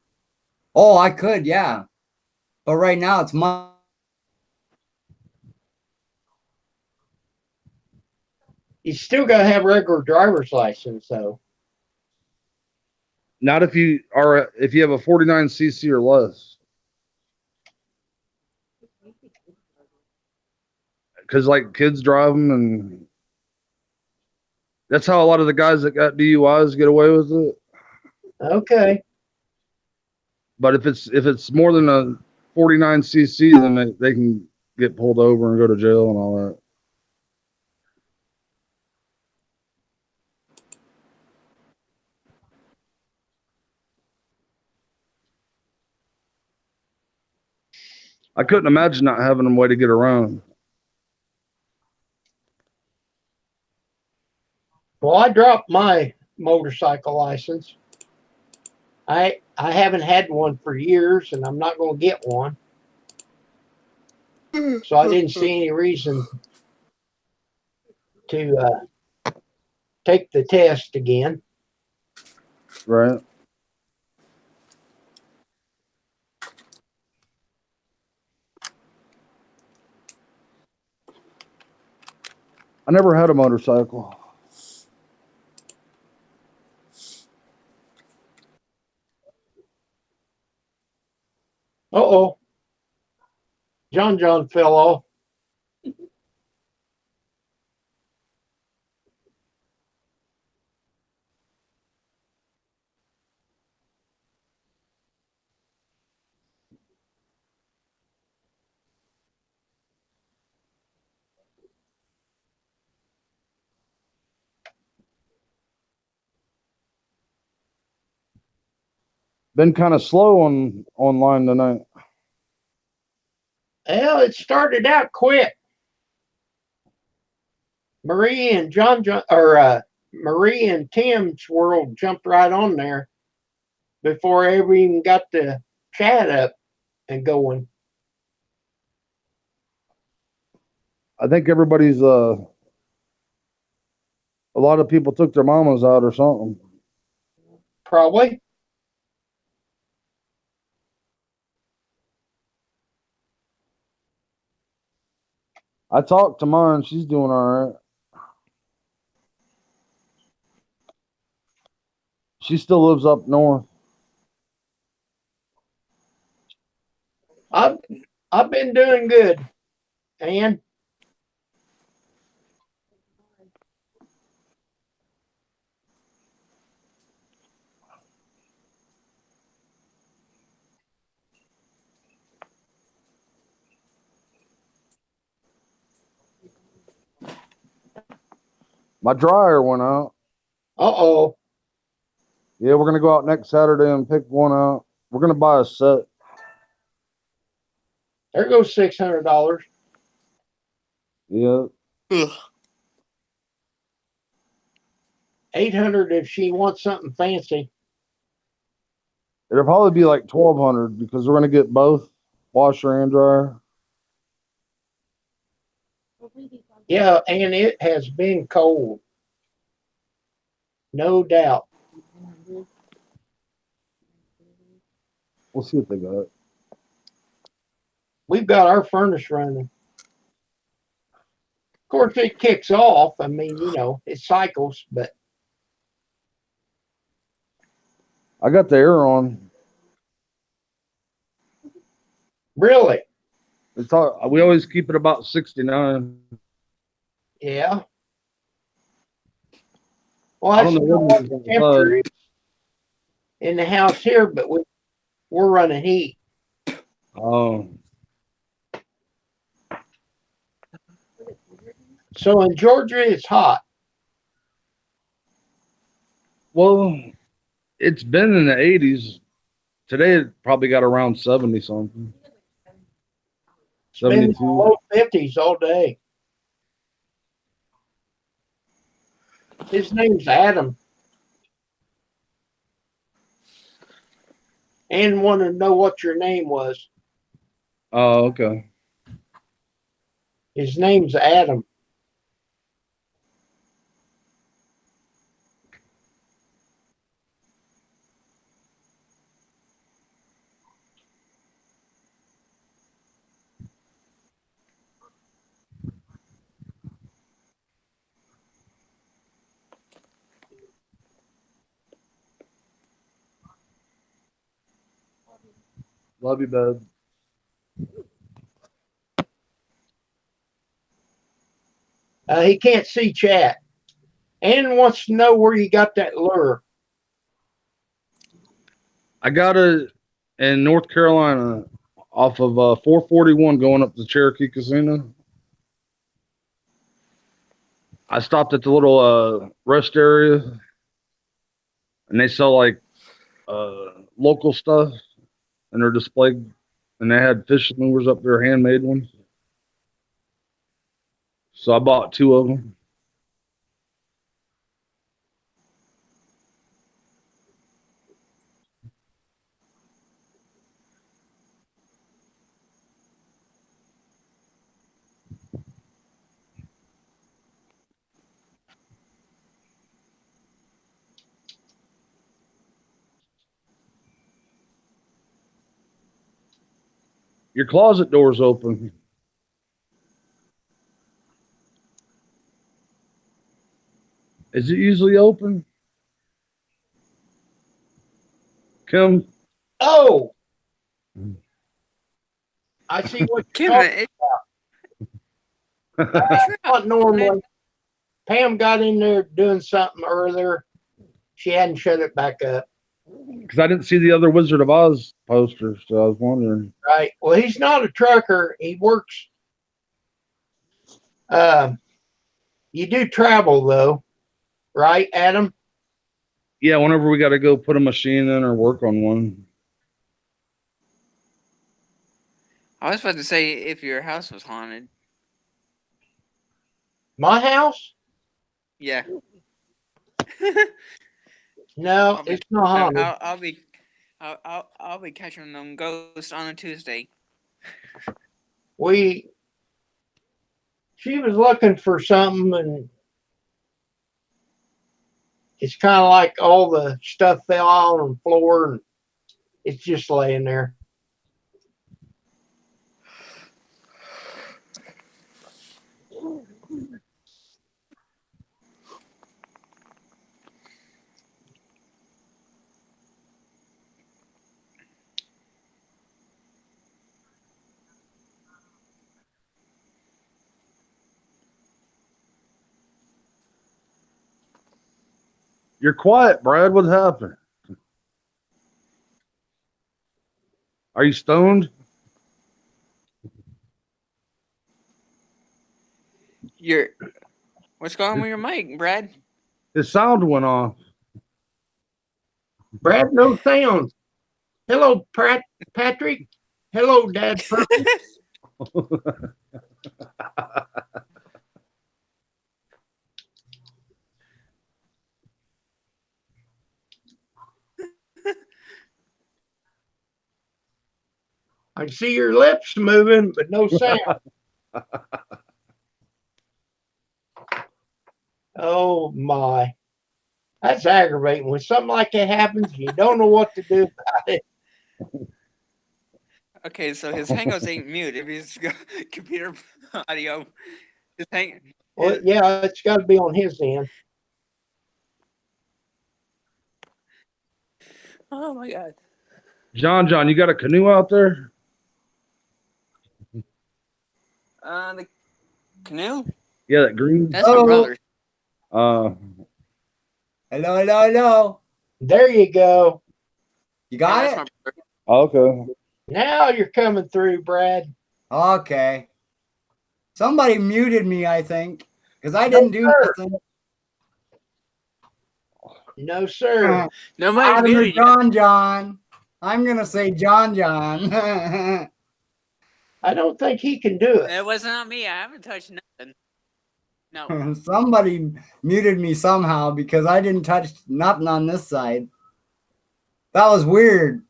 Oh, I could, yeah, but right now it's my. You still got to have a regular driver's license, though. Not if you have a 49cc or less. Because like kids drive them, and that's how a lot of the guys that got DUIs get away with it. Okay. But if it's more than a 49cc, then they can get pulled over and go to jail and all that. I couldn't imagine not having a way to get around. Well, I dropped my motorcycle license. I haven't had one for years, and I'm not going to get one. So I didn't see any reason to take the test again. Right. I never had a motorcycle. Uh-oh. John fell off. Been kind of slow online tonight. Well, it started out quick. Marie and Marie and Tim's world jumped right on there before I ever even got the chat up and going. I think everybody's a lot of people took their mamas out or something. Probably. I talked to mine. She's doing all right. She still lives up north. I've been doing good, and My dryer went out. uh-oh. Yeah, we're gonna go out next Saturday and pick one out. We're gonna buy a set. There goes $600. Yeah. Ugh. 800 if she wants something fancy. It'll probably be like 1,200 because we're gonna get both washer and dryer. Yeah, and it has been cold. No doubt. We'll see what they got. We've got our furnace running. Of course, it kicks off. I mean, it cycles, but I got the air on. really, We always keep it about 69. yeah. Well, I that's don't know not what what it the is temperature is in the house here, but we're running heat. Oh, So in Georgia, it's hot. well, it's been in the 80s. Today it probably got around 70 something. It's been in the 72. low 50s all day. His name's Adam. And wanted to know what your name was. Oh, okay. His name's Adam. Love you, bud. He can't see chat. And wants to know where you got that lure. I got it in North Carolina off of 441 going up to Cherokee Casino. I stopped at the little rest area and they sell like local stuff and they're displayed and they had fishing lures up there, handmade ones. So I bought 2 of them. Your closet door's open. Is it usually open? Kim? Oh, I see what you're Kim, talking about. it's your house, Not isn't it? normally. Pam got in there doing something earlier. She hadn't shut it back up. Because I didn't see the other Wizard of Oz poster, so I was wondering. Right. Well, he's not a trucker. He works. You do travel though, right, Adam? Yeah, whenever we got to go put a machine in or work on one. I was about to say if your house was haunted. My house? Yeah. No, I'll be, it's not haunted. I'll be catching them ghosts on a Tuesday. She was looking for something, and it's kind of like all the stuff fell out on the floor, and it's just laying there. You're quiet, Brad. What happened? Are you stoned? What's going on with your mic, Brad? His sound went off. Brad, no sounds. Hello, Patrick. Hello, Dad. I see your lips moving, but no sound. Oh my. That's aggravating. When something like that happens, you don't know what to do about it. Okay, so his hangouts ain't mute. If his computer audio, Well, yeah, it's got to be on his end. Oh my God. John, you got a canoe out there? The canoe? Yeah, that green. That's my brother's. Uh, Hello. There you go. You Yeah, got that's it? my brother. okay. Now you're coming through, Brad. Okay. Somebody muted me, I think, because I didn't do sir. nothing. No, sir. Nobody Adam or muted you. John. I'm going to say John. I don't think he can do it. It wasn't on me. I haven't touched nothing. No. Somebody muted me somehow because I didn't touch nothing on this side. That was weird.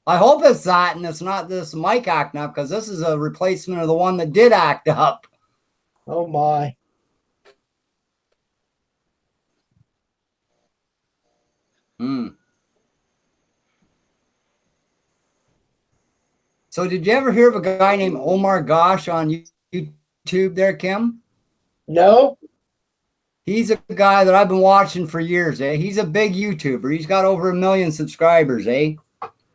I hope it's that and it's not this mic acting up because this is a replacement of the one that did act up. Oh my. So did you ever hear of a guy named Omar Gosh on YouTube there, Kim? No. He's a guy that I've been watching for years, eh? He's a big YouTuber. He's got over 1 million subscribers, eh?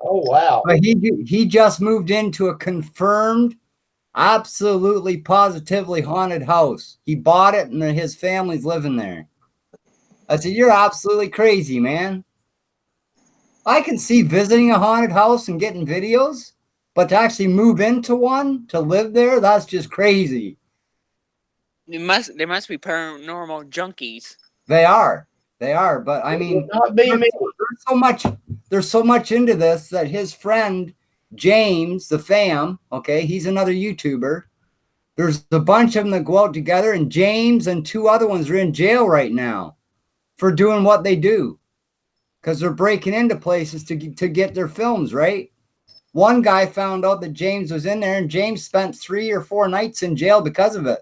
Oh wow. But he just moved into a confirmed, absolutely positively haunted house. He bought it and his family's living there. I said, you're absolutely crazy, man. I can see visiting a haunted house and getting videos, but to actually move into one, to live there, that's just crazy. They must be paranormal junkies. They are. But I mean, not be me. there's so much into this that his friend James, the fam, okay, he's another YouTuber. There's a bunch of them that go out together, and James and 2 other ones are in jail right now for doing what they do because they're breaking into places to get their films, right? One guy found out that James was in there, and James spent 3 or 4 nights in jail because of it.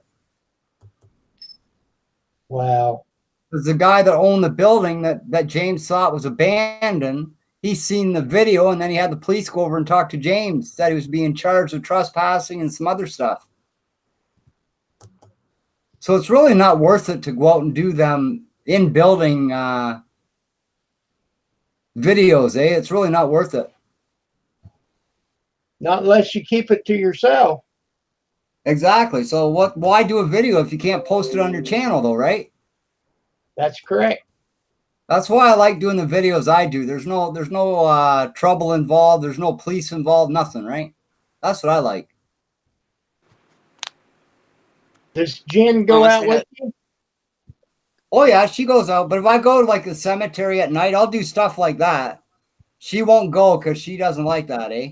Wow. Because the guy that owned the building that James thought was abandoned, He's seen the video, and then he had the police go over and talk to James. Said he was being charged with trespassing and some other stuff. So it's really not worth it to go out and do them in building videos, eh? It's really not worth it. Not unless you keep it to yourself. Exactly. So why do a video if you can't post it on your channel though, right? That's correct. That's why I like doing the videos I do. There's no trouble involved. There's no police involved, nothing, right? That's what I like. Does Jen go Unless out they with had- you? Oh yeah, she goes out. But if I go to like the cemetery at night, I'll do stuff like that. She won't go because she doesn't like that, eh?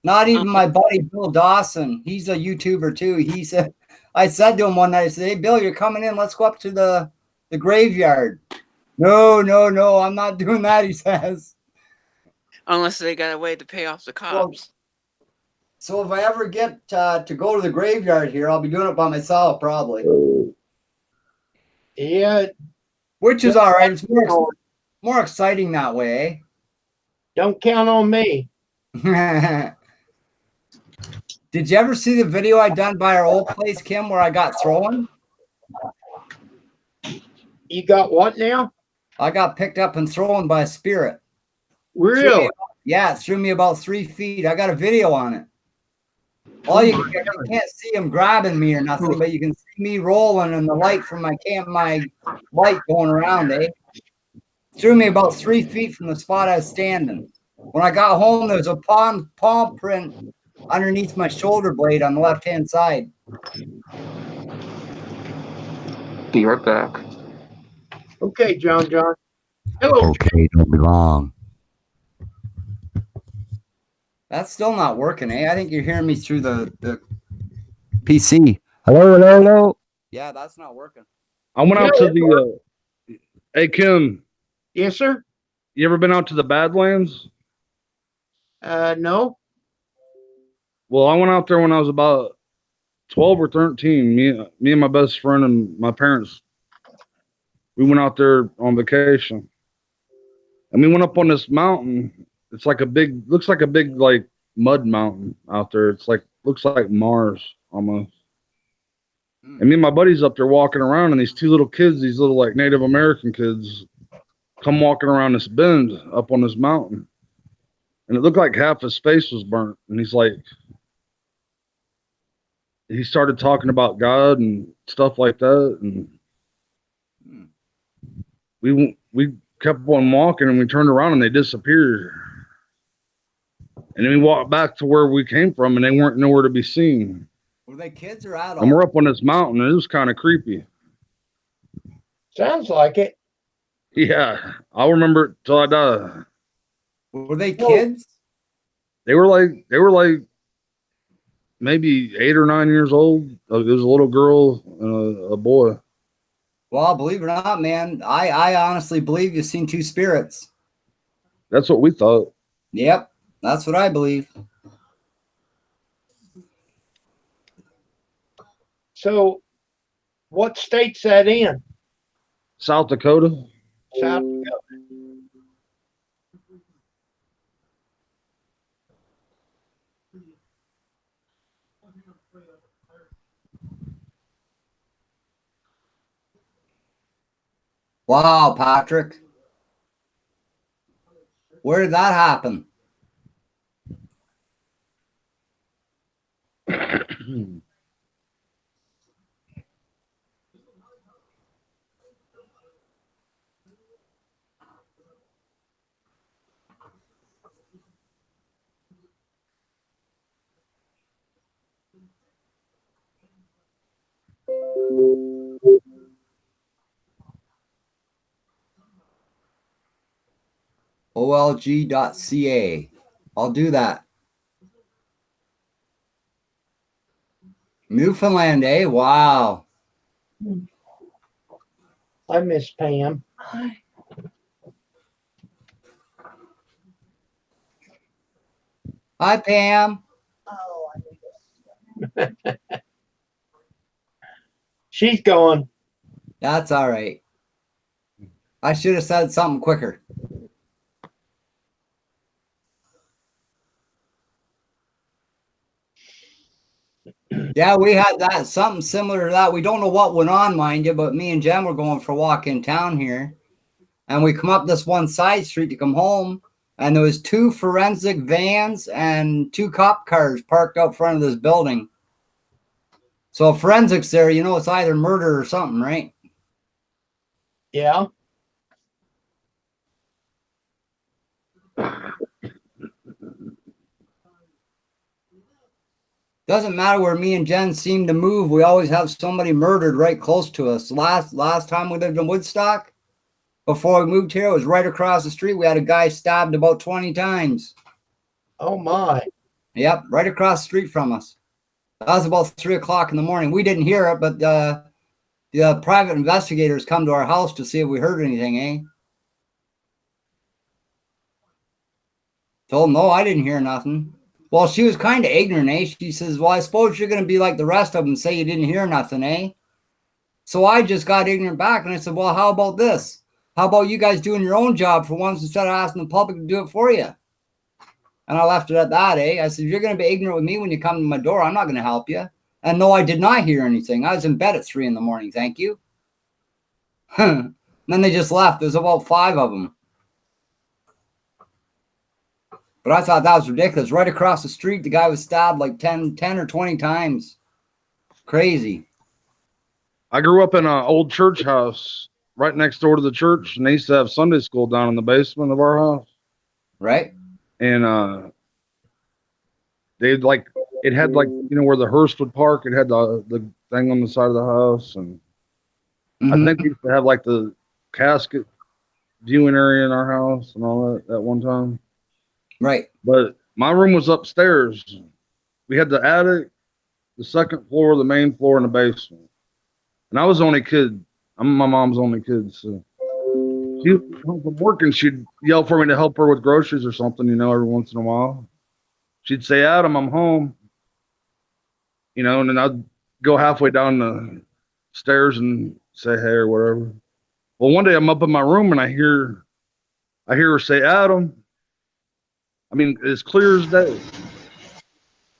Not even my buddy Bill Dawson. He's a YouTuber too. He said, I said to him one night, I said, "Hey Bill, you're coming in. Let's go up to the graveyard." No, I'm not doing that, he says. Unless they got a way to pay off the cops. So if I ever get to go to the graveyard here, I'll be doing it by myself probably. Yeah. Which is all right. It's more exciting that way. Don't count on me. Did you ever see the video I done by our old place, Kim, where I got thrown? You got what now? I got picked up and thrown by a spirit. Really? Yeah, it threw me about 3 feet. I got a video on it. You can't see him grabbing me or nothing, but you can see me rolling and the light from my light going around, eh? Threw me about 3 feet from the spot I was standing. When I got home, there was a palm print underneath my shoulder blade on the left-hand side. Be right back. Okay, John. Hello. Okay, don't be long. That's still not working, eh? I think you're hearing me through the PC. Hello. Yeah, that's not working. I went out to the. Hey Kim, Yes, sir. you ever been out to the Badlands? No. Well, I went out there when I was about 12 or 13. Me and my best friend and my parents. We went out there on vacation, and we went up on this mountain. It's like looks like a big like mud mountain out there. It's like looks like Mars almost. And me and my buddies up there walking around, and these two little kids, these little like Native American kids, come walking around this bend up on this mountain, and it looked like half his face was burnt. And he started talking about God and stuff like that, and we kept on walking, and we turned around and they disappeared. And then we walked back to where we came from, and they weren't nowhere to be seen. Were they kids or adults? And we're up on this mountain, and it was kind of creepy. Sounds like it. Yeah, I'll remember it till I die. Were they kids? They were like maybe 8 or 9 years old. There was a little girl and a boy. Well, believe it or not, man, I honestly believe you've seen two spirits. That's what we thought. Yep, that's what I believe. So, what state's that in? South Dakota. South Dakota. Wow, Patrick. Where did that happen? olg.ca. I'll do that. Newfoundland, eh? Wow. I miss Pam. Hi, Pam. She's going. That's all right. I should have said something quicker. Yeah, we had that, something similar to that. We don't know what went on, mind you, but me and Jen were going for a walk in town here. And we come up this one side street to come home. And there was 2 forensic vans and 2 cop cars parked out front of this building. So forensics there, you know, it's either murder or something, right? Yeah. Doesn't matter where me and Jen seem to move. We always have somebody murdered right close to us. Last time we lived in Woodstock, before we moved here, it was right across the street. We had a guy stabbed about 20 times. Oh my. Yep, right across the street from us. That was about 3 o'clock in the morning. We didn't hear it, but the private investigators come to our house to see if we heard anything, eh? Told them, no, I didn't hear nothing. Well, she was kind of ignorant, eh? She says, well, I suppose you're going to be like the rest of them, say you didn't hear nothing, eh? So I just got ignorant back, and I said, well, how about this? How about you guys doing your own job for once instead of asking the public to do it for you? And I left it at that, eh? I said, you're going to be ignorant with me when you come to my door. I'm not going to help you. And no, I did not hear anything. I was in bed at 3 in the morning, thank you. And then they just left. There's about 5 of them. But I thought that was ridiculous. Right across the street, the guy was stabbed like 10 or 20 times. Crazy. I grew up in an old church house right next door to the church, and they used to have Sunday school down in the basement of our house. Right? And they'd like, it had like, you know, where the hearse would park, it had the thing on the side of the house. And I think we used to have like the casket viewing area in our house and all that at one time. Right. But my room was upstairs. We had the attic, the second floor, the main floor, and the basement. And I was the only kid. I'm my mom's only kid. So she would come from work and she'd yell for me to help her with groceries or something, you know, every once in a while. She'd say, Adam, I'm home. You know, and then I'd go halfway down the stairs and say hey or whatever. Well, one day I'm up in my room and I hear her say, Adam. I mean, as clear as day.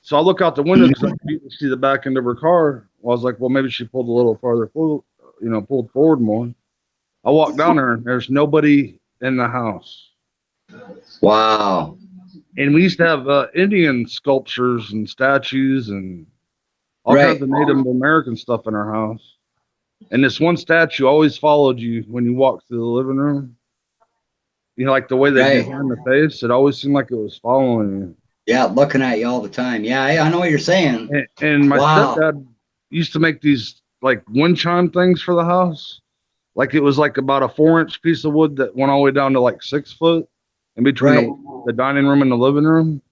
So I look out the window because I could see the back end of her car. Well, I was like, well, maybe she pulled a little farther, pulled forward more. I walked down there and there's nobody in the house. Wow. And we used to have Indian sculptures and statues and all kinds of Native American stuff in our house. And this one statue always followed you when you walked through the living room. You know, like the way they do in the face, it always seemed like it was following you. Yeah, looking at you all the time. Yeah, I know what you're saying. And my stepdad used to make these like wind chime things for the house. Like it was like about a 4-inch piece of wood that went all the way down to like 6 foot in between the dining room and the living room.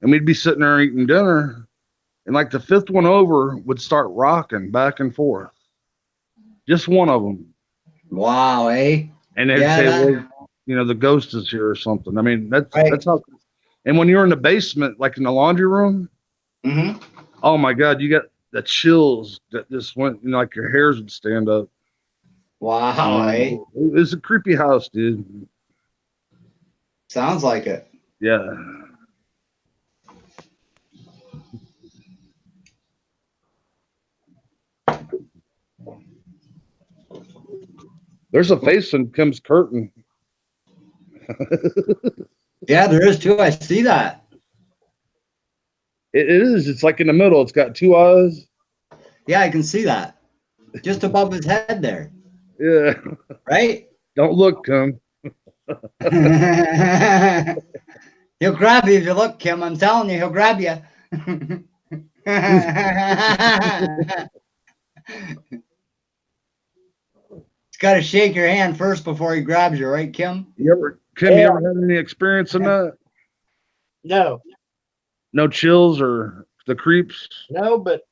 And we'd be sitting there eating dinner. And like the 5th one over would start rocking back and forth. Just one of them. Wow, eh? And they'd say, well, you know, the ghost is here or something. I mean, that's how. And when you're in the basement, like in the laundry room, oh my God, you got the chills that just went, you know, like your hairs would stand up. Wow, eh? It was a creepy house, dude. Sounds like it. Yeah. There's a face in Kim's curtain. Yeah, there is too. I see that. It is. It's like in the middle. It's got 2 eyes. Yeah, I can see that. Just above his head there. Yeah. Right? Don't look, Kim. He'll grab you if you look, Kim. I'm telling you, he'll grab you. Got to shake your hand first before he grabs you, right, Kim? You ever had any experience in that? No. No chills or the creeps? No, but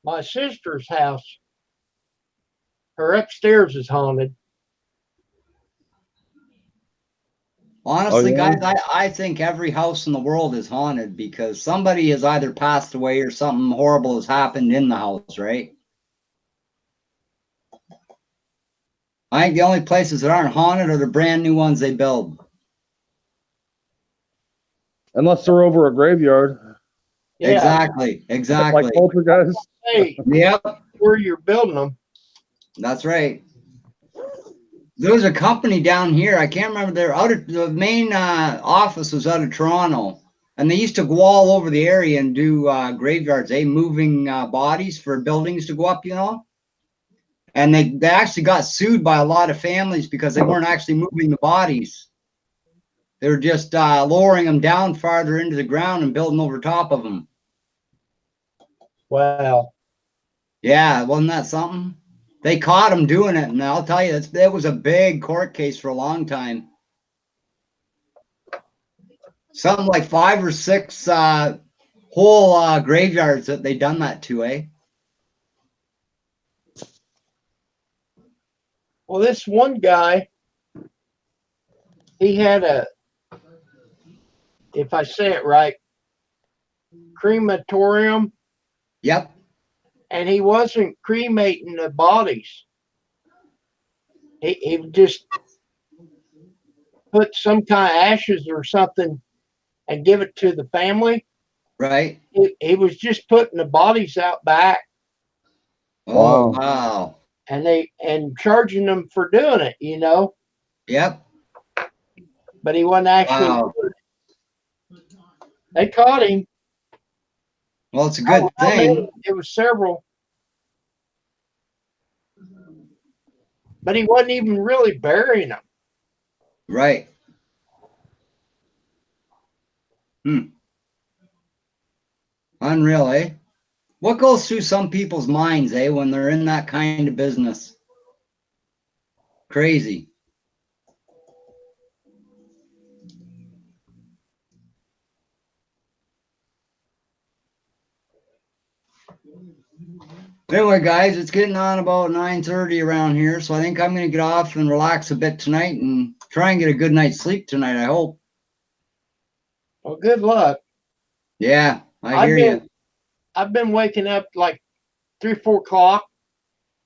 my sister's house, her upstairs is haunted. Honestly, guys, I think every house in the world is haunted because somebody has either passed away or something horrible has happened in the house, right? I think the only places that aren't haunted are the brand new ones they build. Unless they're over a graveyard. Yeah. Exactly. Exactly. Like poltergeist. Hey, Yep. where you're building them. That's right. There's a company down here. I can't remember. They're out of the main office was out of Toronto, and they used to go all over the area and do graveyards, moving bodies for buildings to go up. You know, and they actually got sued by a lot of families because they weren't actually moving the bodies. They were just lowering them down farther into the ground and building over top of them. Wow. Yeah, wasn't that something? They caught them doing it, and I'll tell you, it was a big court case for a long time. Something like 5 or 6 whole graveyards that they done that to, eh? Well, this one guy, he had a, if I say it right, crematorium, Yep. and he wasn't cremating the bodies. He just put some kind of ashes or something and give it to the family. Right. He was just putting the bodies out back Oh, Wow. wow. and charging them for doing it, you know. Yep. But he wasn't actually. Wow. They caught him. Well, it's a good thing. It was several, but he wasn't even really burying them. Right. Unreal, eh? What goes through some people's minds, eh, when they're in that kind of business? Crazy. Anyway, guys, it's getting on about 9:30 around here, so I think I'm going to get off and relax a bit tonight and try and get a good night's sleep tonight, I hope. Well, good luck. Yeah, I hear you. I've been waking up like 3, 4 o'clock,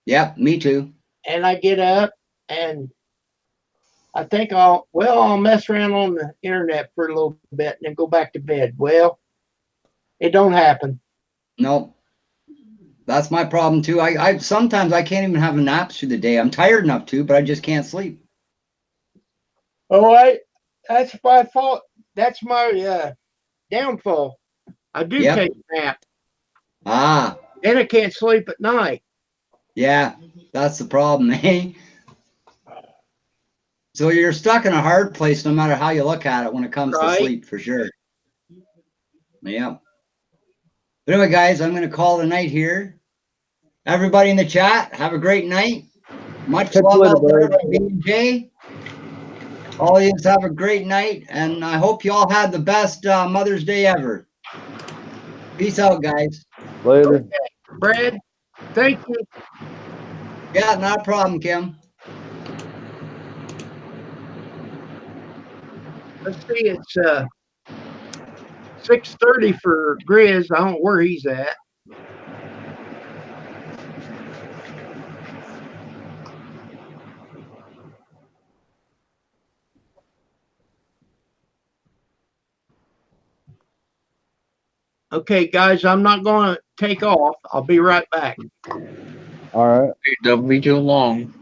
Yep, me too. and I get up and I think I'll mess around on the internet for a little bit and then go back to bed. Well, it don't happen. Nope. That's my problem too. I sometimes I can't even have a nap through the day. I'm tired enough to, but I just can't sleep. Oh, that's my fault. That's my downfall. I do Yep. take a nap. Ah, Then I can't sleep at night. yeah, that's the problem, eh? So you're stuck in a hard place no matter how you look at it when it comes to Right. sleep, for sure. Yeah. But anyway, guys, I'm going to call it a night here. Everybody in the chat, have a great night. Much Catch you love later, out there bud. to B&J. All of you have a great night, and I hope you all had the best Mother's Day ever. Peace out, guys. Later. Brad, thank you. Yeah, not a problem, Kim. Let's see, it's 6:30 for Grizz. I don't know where he's at. Okay, guys, I'm not going to take off. I'll be right back. All right. Don't be too long.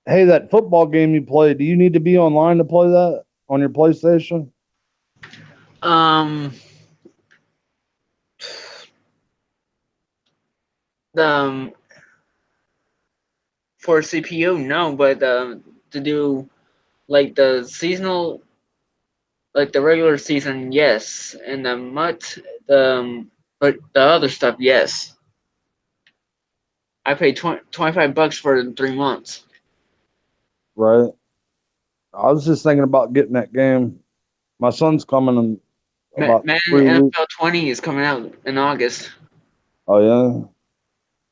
Hey, that football game you played, do you need to be online to play that on your PlayStation? The for CPU, no, but to do like the seasonal, like the regular season, yes, and the but the other stuff, yes. I paid $25 for 3 months. Right. I was just thinking about getting that game. My son's coming in about Madden 3 weeks. NFL 20 is coming out in August. Oh, yeah?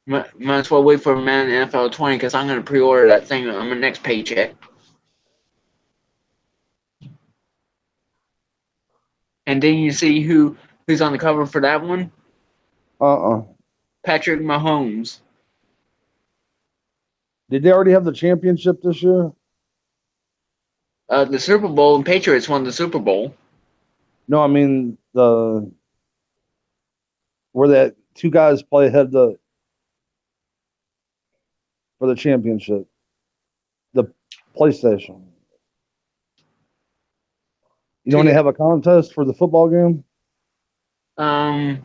Might as well wait for Madden NFL 20 because I'm gonna pre-order that thing on my next paycheck. And then you see who's on the cover for that one? Uh-uh. Patrick Mahomes. Did they already have the championship this year? The Super Bowl and Patriots won the Super Bowl. No, I mean where that two guys play head to for the championship. The PlayStation. You don't have a contest for the football game? I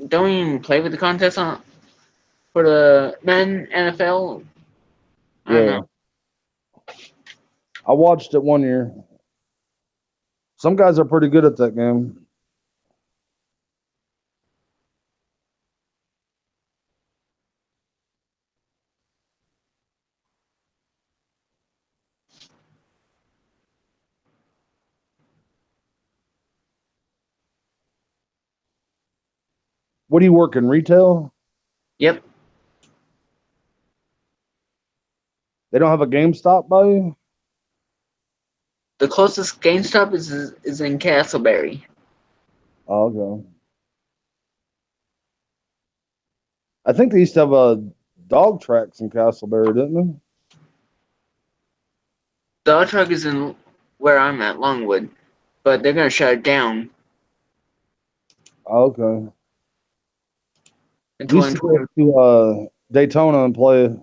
don't even play with the contest for the men NFL. I don't know. I watched it one year. Some guys are pretty good at that game. What do you work in retail? Yep. They don't have a GameStop by you? The closest GameStop is in Castleberry. Oh, okay. I think they used to have a dog tracks in Castleberry, didn't they? The truck is in where I'm at, Longwood, but they're gonna shut it down Oh, okay. in We used to 2020. go to Daytona and play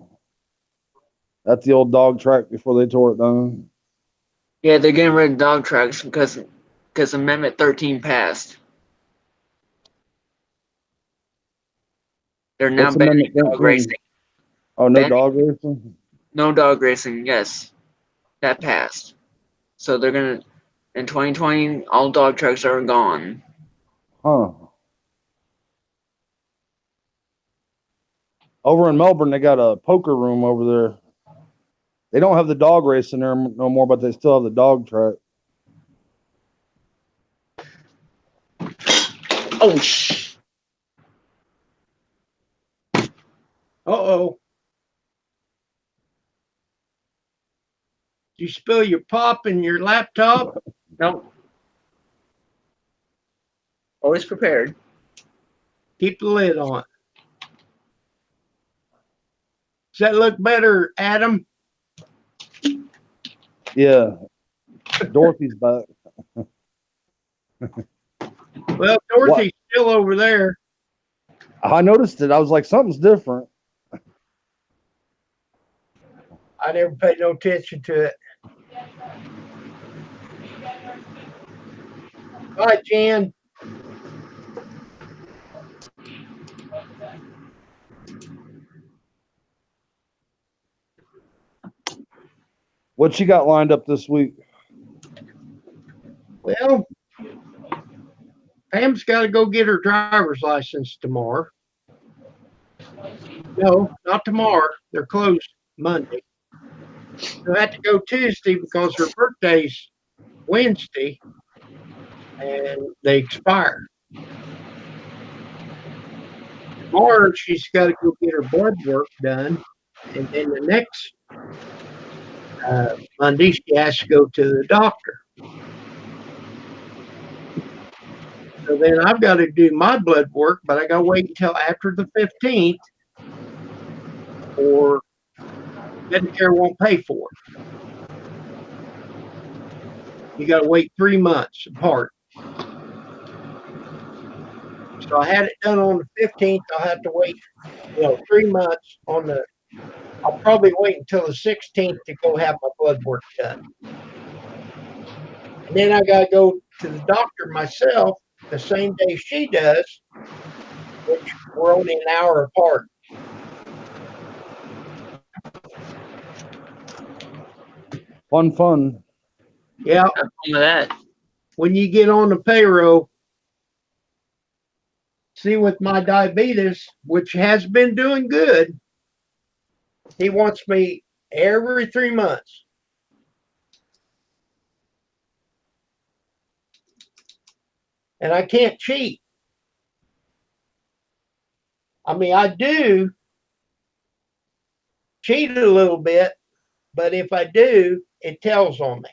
at the old dog track before they tore it down. Yeah, they're getting rid of dog tracks because Amendment 13 passed. They're now What's banning Amendment dog 13? racing. Oh, no Banning dog racing? no dog racing. Yes, that passed. So they're gonna in 2020 all dog tracks are gone. Huh. Over in Melbourne, they got a poker room over there. They don't have the dog racing there no more, but they still have the dog track. Oh shh! Uh-oh. Did you spill your pop in your laptop? Nope. Always prepared. Keep the lid on. Does that look better, Adam? Yeah. Dorothy's back. Well, Dorothy's still over there. I noticed it. I was like, something's different. I never paid no attention to it. Bye, Jan. What you got lined up this week? Well, Pam's got to go get her driver's license tomorrow. No, not tomorrow. They're closed Monday. She'll have to go Tuesday because her birthday's Wednesday and they expire. Tomorrow, she's got to go get her blood work done. And then the next Monday, she has to go to the doctor. So then I've got to do my blood work, but I got to wait until after the 15th or Medicare won't pay for it. You got to wait 3 months apart. So I had it done on the 15th. I'll have to wait, 3 months on the. I'll probably wait until the 16th to go have my blood work done. And then I got to go to the doctor myself the same day she does, which we're only an hour apart. Fun. Yeah. Have fun with that. When you get on the payroll, see with my diabetes, which has been doing good, he wants me every 3 months. And I can't cheat. I mean, I do cheat a little bit, but if I do, it tells on me.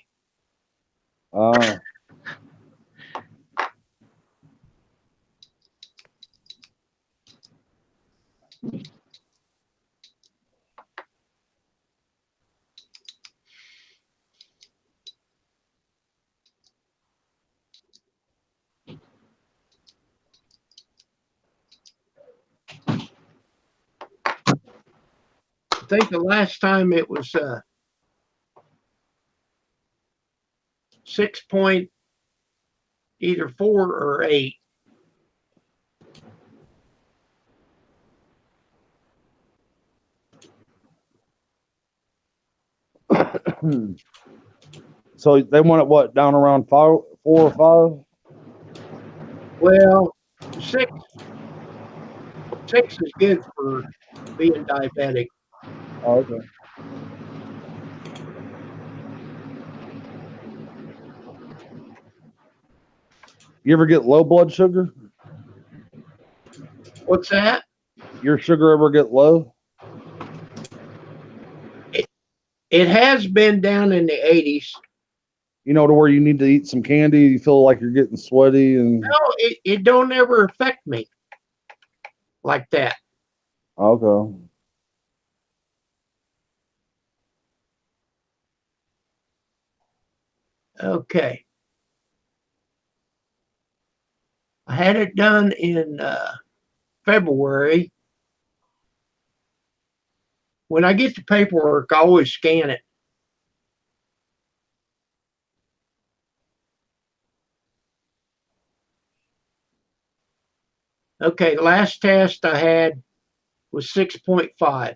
think the last time it was 6 point either 4 or 8. So they want it what, down around 4 or 5? Well, 6 is good for being diabetic. Oh, okay. You ever get low blood sugar? What's that? Your sugar ever get low? It has been down in the 80s. You know, to where you need to eat some candy, you feel like you're getting sweaty and No, it don't ever affect me like that. okay. Okay. I had it done in February. When I get the paperwork, I always scan it. Okay, last test I had was 6.5.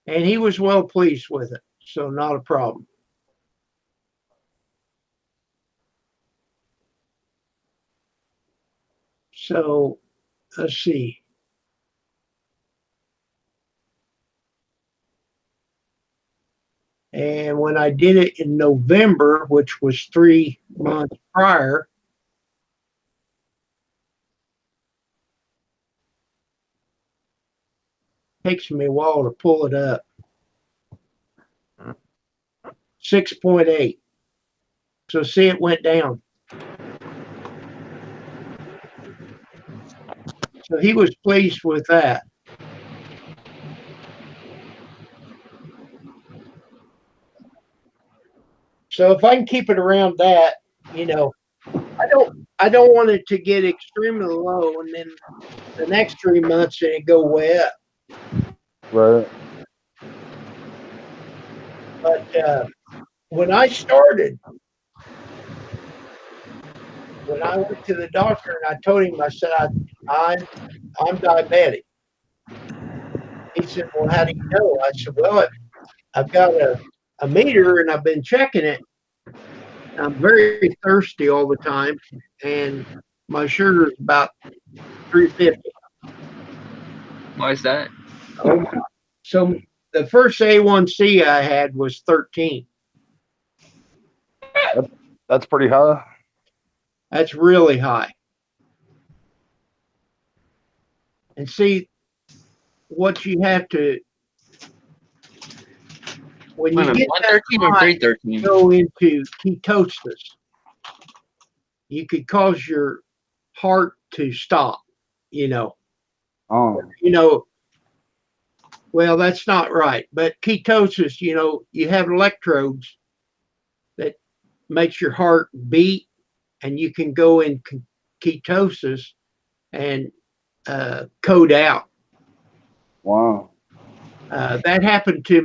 And he was well pleased with it, so not a problem. So let's see. And when I did it in November, which was 3 months prior, takes me a while to pull it up. 6.8. So see, it went down. So he was pleased with that. So if I can keep it around that, I don't want it to get extremely low and then the next 3 months and it go way up. Right. But when I started, when I went to the doctor and I told him, I said, I'm diabetic. He said, well, how do you know? I said, well, I've got a meter and I've been checking it. I'm very thirsty all the time, and my sugar is about 350. Why is that? Oh, so the first A1C I had was 13. That's pretty high. That's really high. And see, what you have to, when you get that 113 or high, 313? go into ketosis, you could cause your heart to stop, you know. Oh, Well, that's not right. But ketosis, you have electrodes that makes your heart beat, and you can go in ketosis and code out. wow. That happened to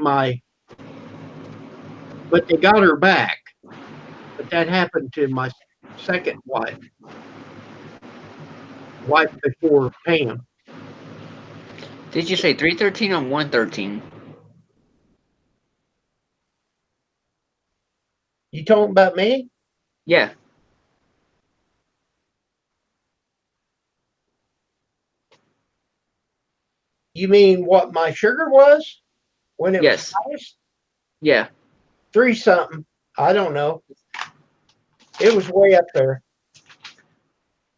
but they got her back. But that happened to my second wife before Pam. Did you say 313 or 113? You talking about me? Yeah. You mean what my sugar was when it was Yes. highest? Yeah. 3 something. I don't know. It was way up there.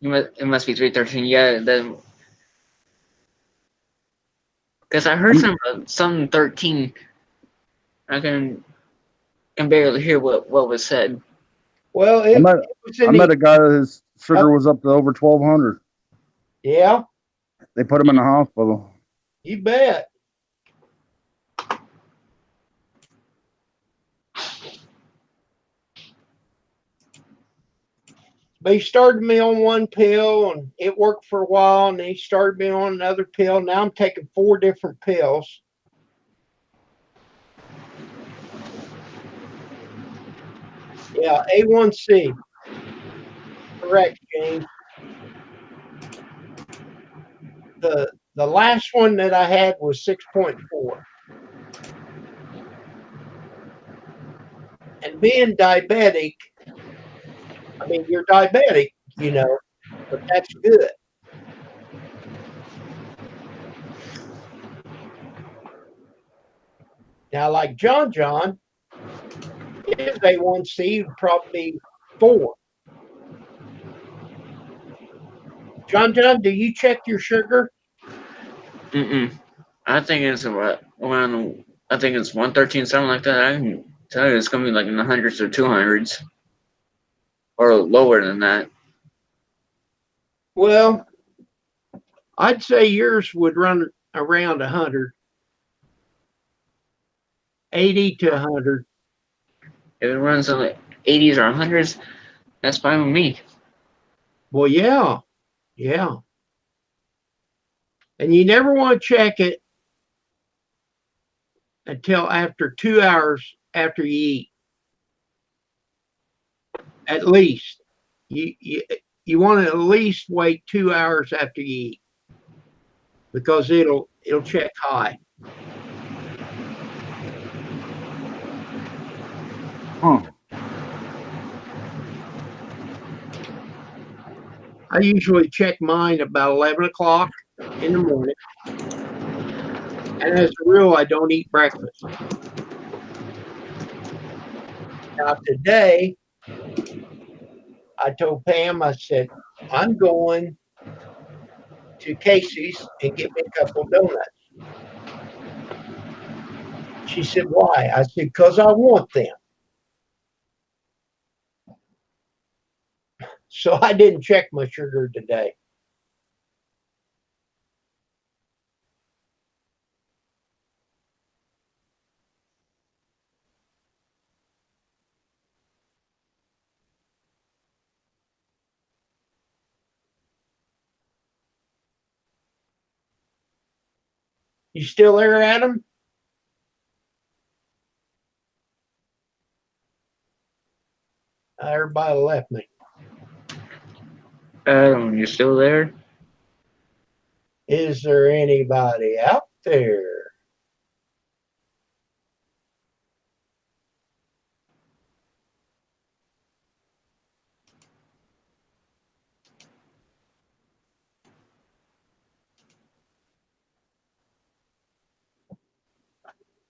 It must be 313. Yeah. Because I heard some 13. I can barely hear what was said. Well, I it met, was I in met the a guy that his sugar was up to over 1200. yeah. They put him in the hospital. You bet. But he started me on one pill, and it worked for a while, and then he started me on another pill. Now I'm taking 4 different pills. Yeah, A1C. Correct, James. The last one that I had was 6.4. And being diabetic, I mean, you're diabetic, but that's good. Now, like John, his A1C would probably be 4. John, do you check your sugar? I think it's around. I think it's 113, something like that. I can tell you it's gonna be like in the hundreds or 200s, or lower than that. Well, I'd say yours would run around 100, 80 to 100. If it runs in the 80s or 100s, that's fine with me. Well, yeah. And you never want to check it until after 2 hours after you eat. At least. You want to at least wait 2 hours after you eat, because it'll check high. I usually check mine about 11 o'clock in the morning. And as a rule, I don't eat breakfast. Now, today, I told Pam, I said, I'm going to Casey's and get me a couple of donuts. She said, why? I said, because I want them. So I didn't check my sugar today. You still there, Adam? Everybody left me. Adam, you still there? Is there anybody out there?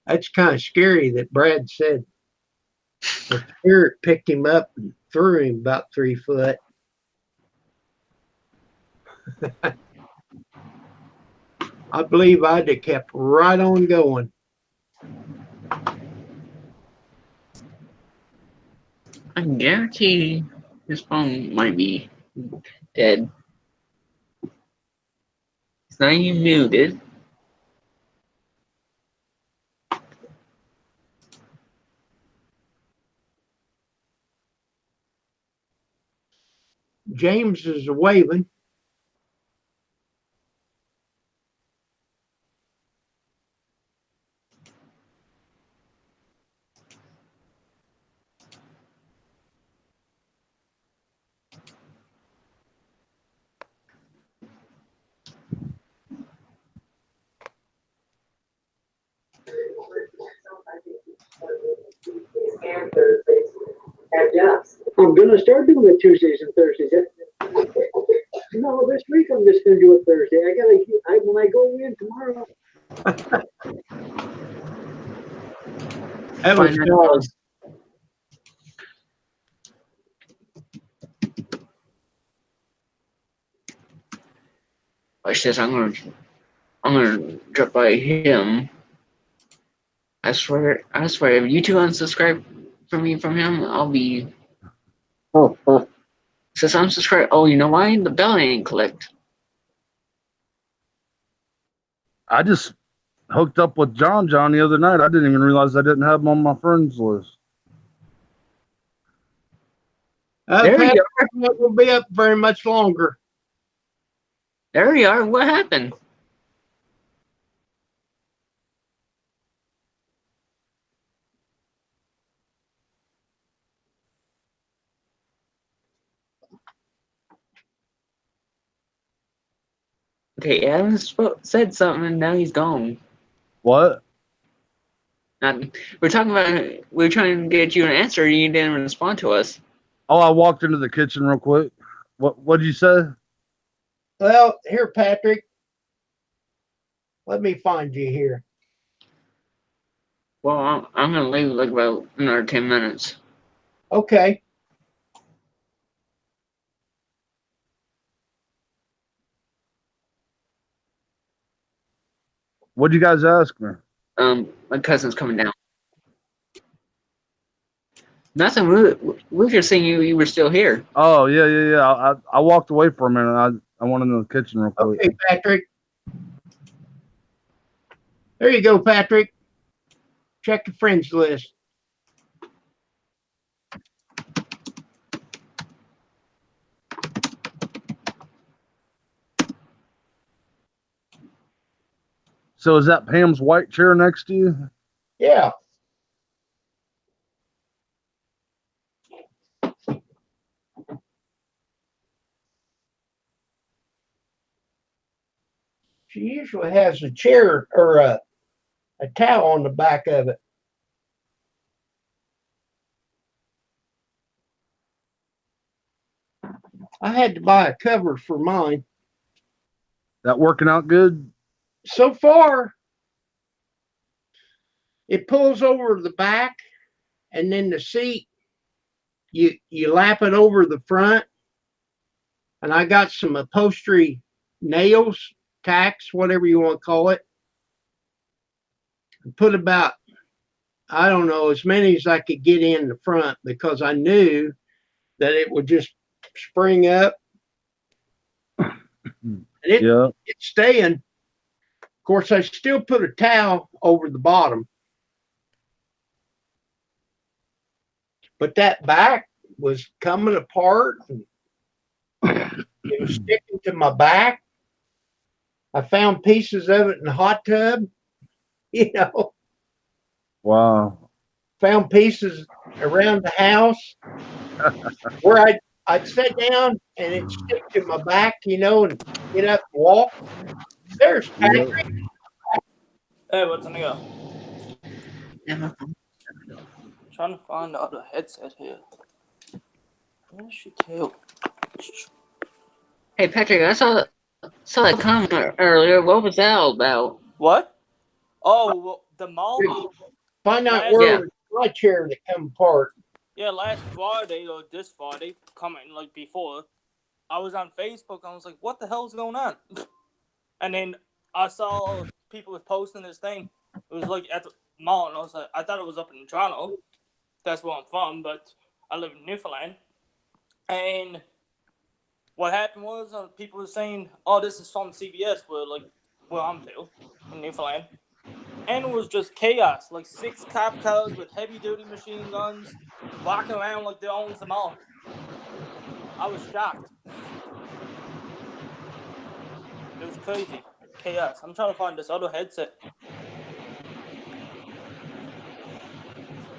That's kind of scary that Brad said the spirit picked him up and threw him about 3 foot. I believe I'd have kept right on going. I guarantee his phone might be dead. It's not even muted. James is waving. I'm going to start doing it Tuesdays and Thursdays. No, this week I'm just going to do it Thursday. When I go in tomorrow. That was hard. Watch this. I'm gonna drop by him. I swear, if you two unsubscribe from him, I'll be. Oh. Since I'm subscribed, oh, you know why? The bell ain't clicked. I just hooked up with John the other night. I didn't even realize I didn't have him on my friends list. There Pat, you are. I'm not going to be up very much longer. There you are. What happened? Okay, Adam said something and now he's gone. What? We're talking about. We're trying to get you an answer. And you didn't respond to us. Oh, I walked into the kitchen real quick. What did you say? Well, here, Patrick. Let me find you here. Well, I'm gonna leave like about another 10 minutes. Okay. What'd you guys ask me? My cousin's coming down. Nothing. We were just saying you were still here. Oh yeah. I walked away for a minute. I went into the kitchen real quick. Okay, Patrick. There you go, Patrick. Check your friends list. So is that Pam's white chair next to you? Yeah. She usually has a chair or a towel on the back of it. I had to buy a cover for mine. That working out good? So far, it pulls over the back, and then the seat, you lap it over the front. And I got some upholstery nails, tacks, whatever you want to call it. Put about, I don't know, as many as I could get in the front because I knew that it would just spring up. And it's staying. Of course, I still put a towel over the bottom. But that back was coming apart. And it was sticking to my back. I found pieces of it in the hot tub. Wow. Found pieces around the house where I'd sit down and it'd stick to my back, and get up and walk. There's Patrick. Hey, what's on the go? Yeah. Trying to find the other headset here. Where's she too? Hey Patrick, I saw that comment earlier. What was that all about? What? Oh, well, the mall. Find out where my chair that come apart. Yeah, last Friday or this Friday, coming like before, I was on Facebook. I was like, "What the hell's going on?" And then I saw people was posting this thing. It was like at the mall, and I was like, I thought it was up in Toronto. That's where I'm from, but I live in Newfoundland. And what happened was people were saying, "Oh, this is from CBS," where I'm to in Newfoundland. And it was just chaos. Like 6 cop cars with heavy-duty machine guns walking around like they own them all. I was shocked. It was crazy. Chaos. I'm trying to find this other headset.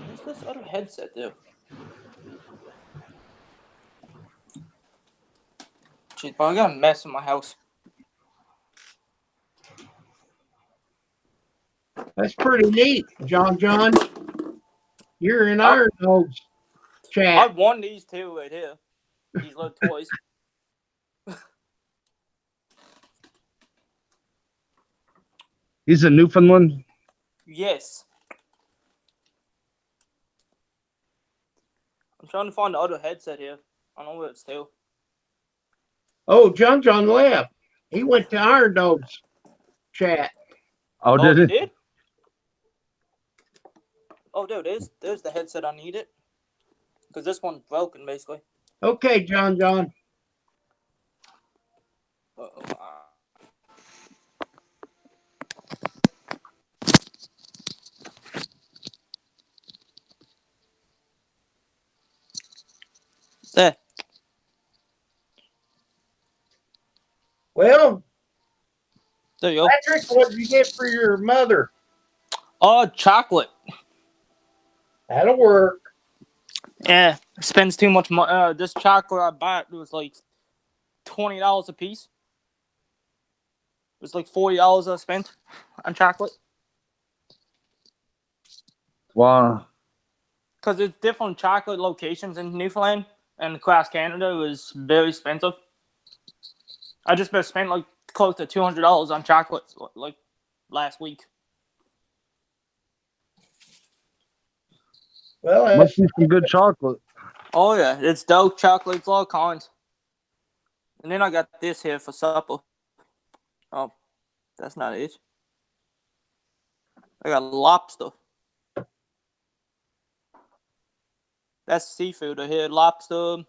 Where's this other headset, dude? Jeez, bro, I got a mess in my house. That's pretty neat, John. You're in Iron Dogs chat. I won these two right here. These little toys. He's in Newfoundland? Yes. I'm trying to find the other headset here. I don't know where it's to. Oh, John left. He went to Iron Dogs chat. Oh, did he? Did? Oh, dude, there's the headset I needed. Because this one's broken, basically. Okay, John. There. Well, There you go. Patrick, what did you get for your mother? Oh, chocolate. That'll work. Yeah, spends too much money. This chocolate I bought was like $20 a piece. It was like $40 I spent on chocolate. Wow. Because it's different chocolate locations in Newfoundland, and across Canada was very expensive. I just spent like close to $200 on chocolate like last week. Well, Must be some good chocolate. Oh yeah, it's dark chocolate, it's all kinds. And then I got this here for supper. Oh, that's not it. I got lobster. That's seafood I here. Lobster,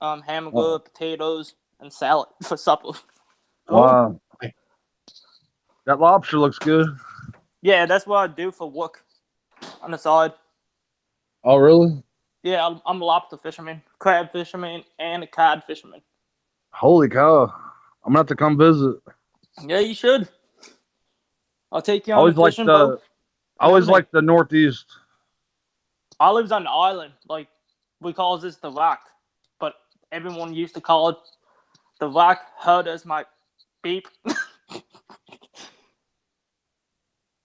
hamburger, potatoes, and salad for supper. Wow. That lobster looks good. Yeah, that's what I do for work on the side. Oh, really? Yeah, I'm a lobster fisherman, crab fisherman, and a cod fisherman. Holy cow. I'm gonna have to come visit. Yeah, you should. I'll take you I on the always like fishing boat. I always like the Northeast. I lives on the island. Like, we call this the rock, but everyone used to call it the rock. Heard as my beep.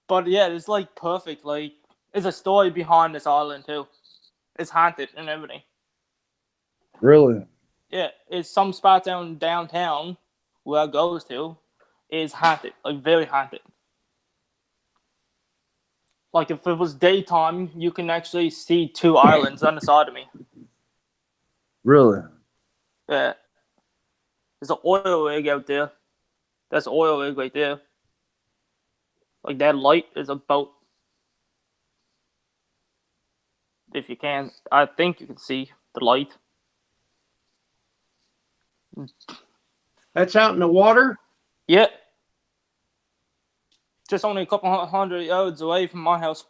But yeah, it's like perfect. Like, there's a story behind this island too. It's haunted and everything. Really? Yeah, it's some spots downtown where I goes to is haunted, like very haunted. Like if it was daytime, you can actually see two islands on the side of me. Really? Yeah, there's an oil rig out there. That's an oil rig right there. Like that light is a boat. If you can, I think you can see the light. that's out in the water. Yeah, just only a couple hundred yards away from my house.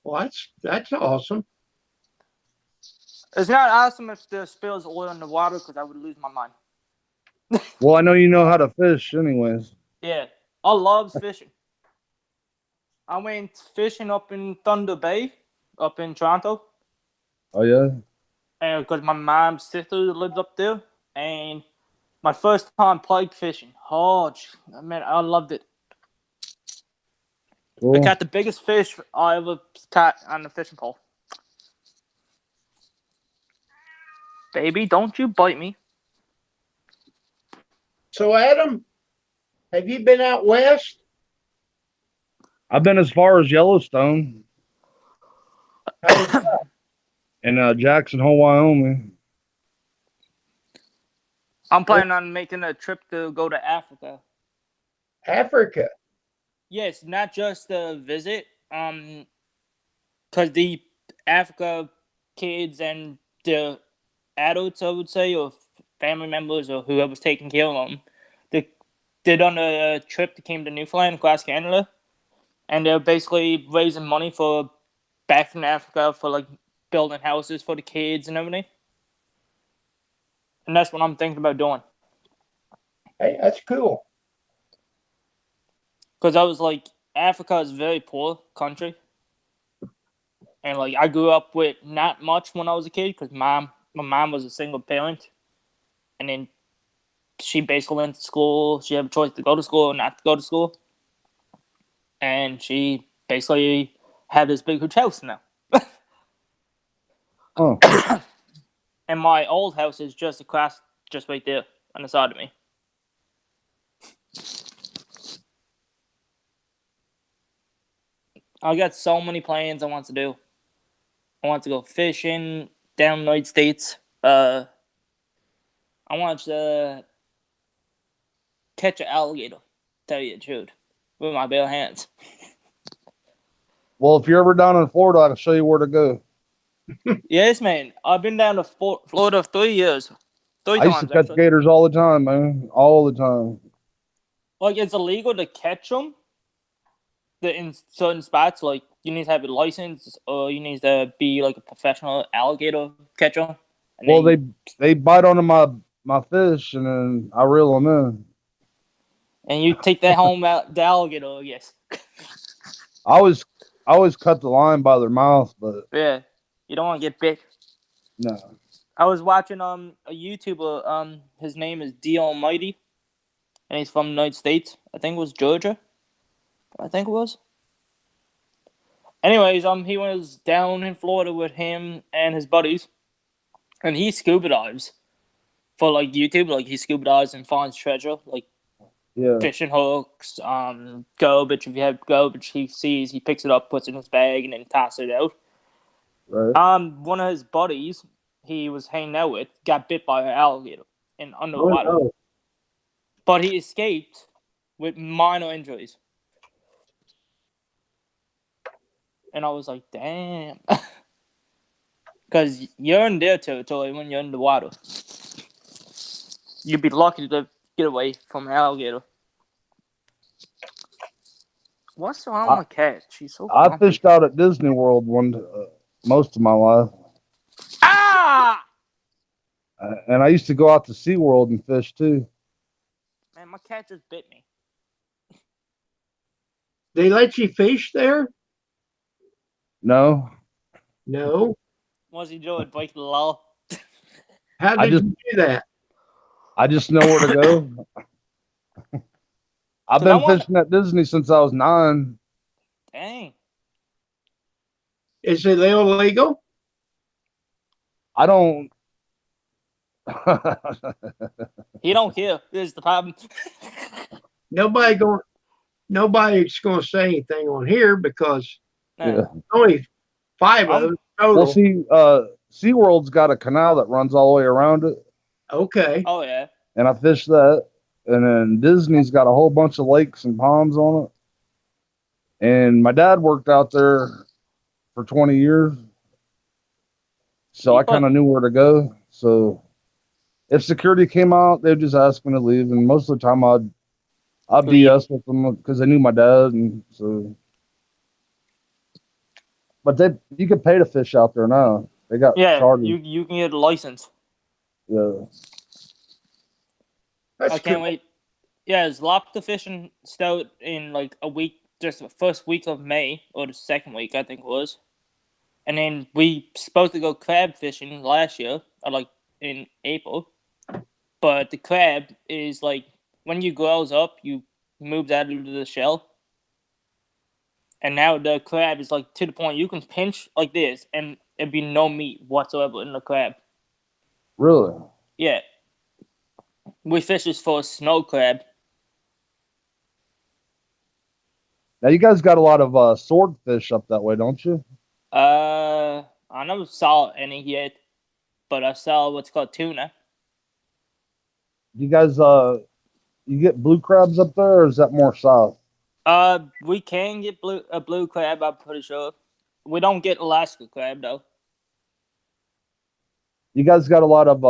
Well, that's awesome. It's not awesome if there spills oil in the water because I would lose my mind. Well, I know you know how to fish, anyways. Yeah, I love fishing. I went fishing up in Thunder Bay, up in Toronto, Oh yeah. and because my mom's sister lives up there, and my first time pike fishing. Oh man, I loved it. I Cool. caught the biggest fish I ever caught on the fishing pole. Baby, don't you bite me. So, Adam, have you been out west? I've been as far as Yellowstone How was that? and Jackson Hole, Wyoming. I'm planning on making a trip to go to Africa. Africa. Yes, not just a visit. Because the Africa kids and the adults, I would say, or family members or whoever's taking care of them, they done a trip that came to Newfoundland across Canada, and they're basically raising money for back in Africa for like building houses for the kids and everything. And that's what I'm thinking about doing. Hey, that's cool. Because I was like, Africa is a very poor country. And like I grew up with not much when I was a kid because my mom was a single parent. And then she basically went to school. She had a choice to go to school or not to go to school. And she basically had this big huge house now. Oh. And my old house is just across, just right there on the side of me. I got so many plans I want to do. I want to go fishing down the United States. I want to catch an alligator, tell you the truth, with my bare hands. Well, if you're ever down in Florida, I can show you where to go. Yes, man. I've been down to Florida 3 years. Three I used to times, catch actually. gators all the time, man. All the time. Like, it's illegal to catch them in certain spots. Like, you need to have a license or you need to be, like, a professional alligator catch them. Well, they bite onto my fish, and then I reel them in. And you take that home out the alligator, I guess. I always cut the line by their mouth, but Yeah, you don't want to get bit. no. I was watching a YouTuber. His name is D Almighty, and he's from the United States. I think it was Georgia. I think it was. Anyways, he was down in Florida with him and his buddies, and he scuba dives for like YouTube. Like he scuba dives and finds treasure, like Yeah. fishing hooks, garbage. If you have garbage, he sees, he picks it up, puts it in his bag, and then tosses it out. Right. One of his buddies he was hanging out with got bit by an alligator in Oh, underwater, no. but he escaped with minor injuries. And I was like, damn. Because you're in their territory when you're in the water. You'd be lucky to get away from an alligator. What's wrong with cat? She's so I grumpy. fished out at Disney World most of my life. Ah! And I used to go out to SeaWorld and fish too. Man, my cat just bit me. They let you fish there? No. No. What's he doing? Breaking the law? How did you do that? I just know where to go. I've been fishing at Disney since I was 9. Dang. Is it illegal? I don't. He don't care. This is the problem. Nobody's going to say anything on here because Yeah. only 5 of them total. Well, see, SeaWorld's got a canal that runs all the way around it. Okay. Oh, yeah. And I fished that. And then Disney's got a whole bunch of lakes and ponds on it. And my dad worked out there for 20 years. So I kind of knew where to go. So if security came out, they'd just ask me to leave. And most of the time I'd BS with them because they knew my dad. And so, but you can pay to fish out there now. They got charters. you can get a license. Yeah. That's I can't wait. Yeah, it's lobster fishing start in like a week, just the first week of May, or the second week, I think it was. And then we supposed to go crab fishing last year, or like in April. But the crab is like, when you grows up, you moves out of the shell. And now the crab is like to the point you can pinch like this, and it'd be no meat whatsoever in the crab. Really? Yeah. We fish this for a snow crab. Now you guys got a lot of swordfish up that way, don't you? I never saw any yet, but I saw what's called tuna. You guys you get blue crabs up there, or is that more south? We can get blue crab, I'm pretty sure. We don't get Alaska crab though. You guys got a lot of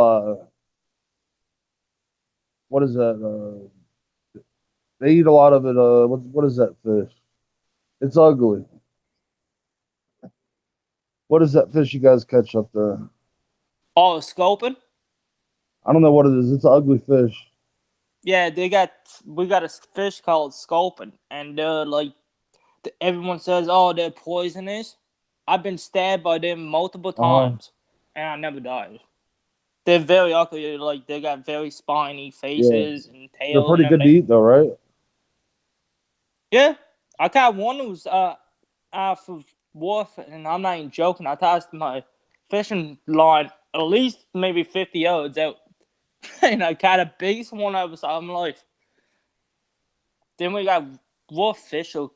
what is that? They eat a lot of it. What is that fish? It's ugly. What is that fish you guys catch up there? Oh, sculpin? I don't know what it is. It's an ugly fish. Yeah, we got a fish called sculpin, and they're like, everyone says, oh, they're poisonous. I've been stabbed by them multiple times, and I never died. They're very ugly. Like, they got very spiny faces and tails. They're pretty good to eat, though, right? Yeah, I caught one who was for wolf, and I'm not even joking. I tossed my fishing line at least maybe 50 yards out, and I caught the biggest one I ever saw in my life. Then we got wolf fish, or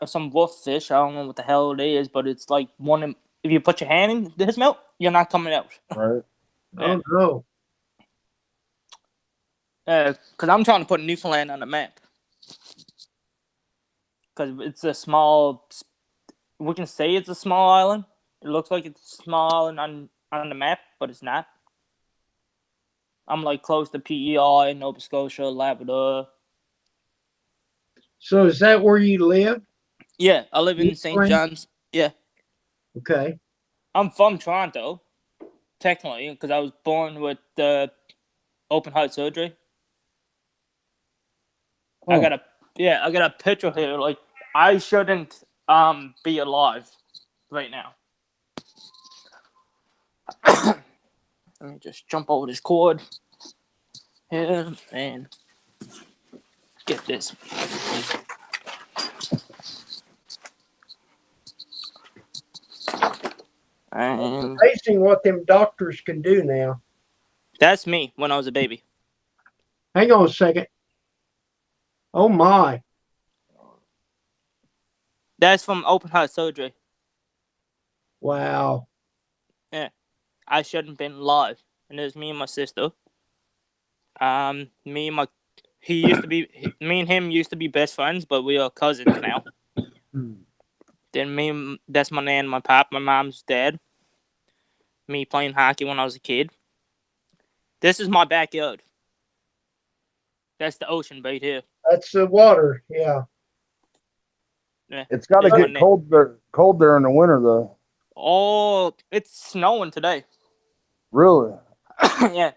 some wolf fish. I don't know what the hell it is, but it's like one. If you put your hand in his mouth, you're not coming out. Right. Oh no. Because I'm trying to put Newfoundland on the map. Because it's a small. We can say it's a small island. It looks like it's a small island on the map, but it's not. I'm like close to PEI, Nova Scotia, Labrador. So is that where you live? Yeah, I live in St. John's. Yeah. Okay. I'm from Toronto. technically, because I was born with the open heart surgery. Oh. I got a picture here. Like, I shouldn't be alive right now. Let me just jump over this cord here and get this. And Amazing what them doctors can do now. that's me when I was a baby. Hang on a second. Oh my. That's from open heart surgery. Wow. Yeah, I shouldn't have been alive. And there's me and my sister. Me and him used to be best friends, but we are cousins now. Then that's my nan, my pop, my mom's dad. Me playing hockey when I was a kid. This is my backyard. That's the ocean right here. That's the water. Yeah. Yeah. It's got to There's my get cold there in the winter, though. Oh, it's snowing today. Really? Yeah.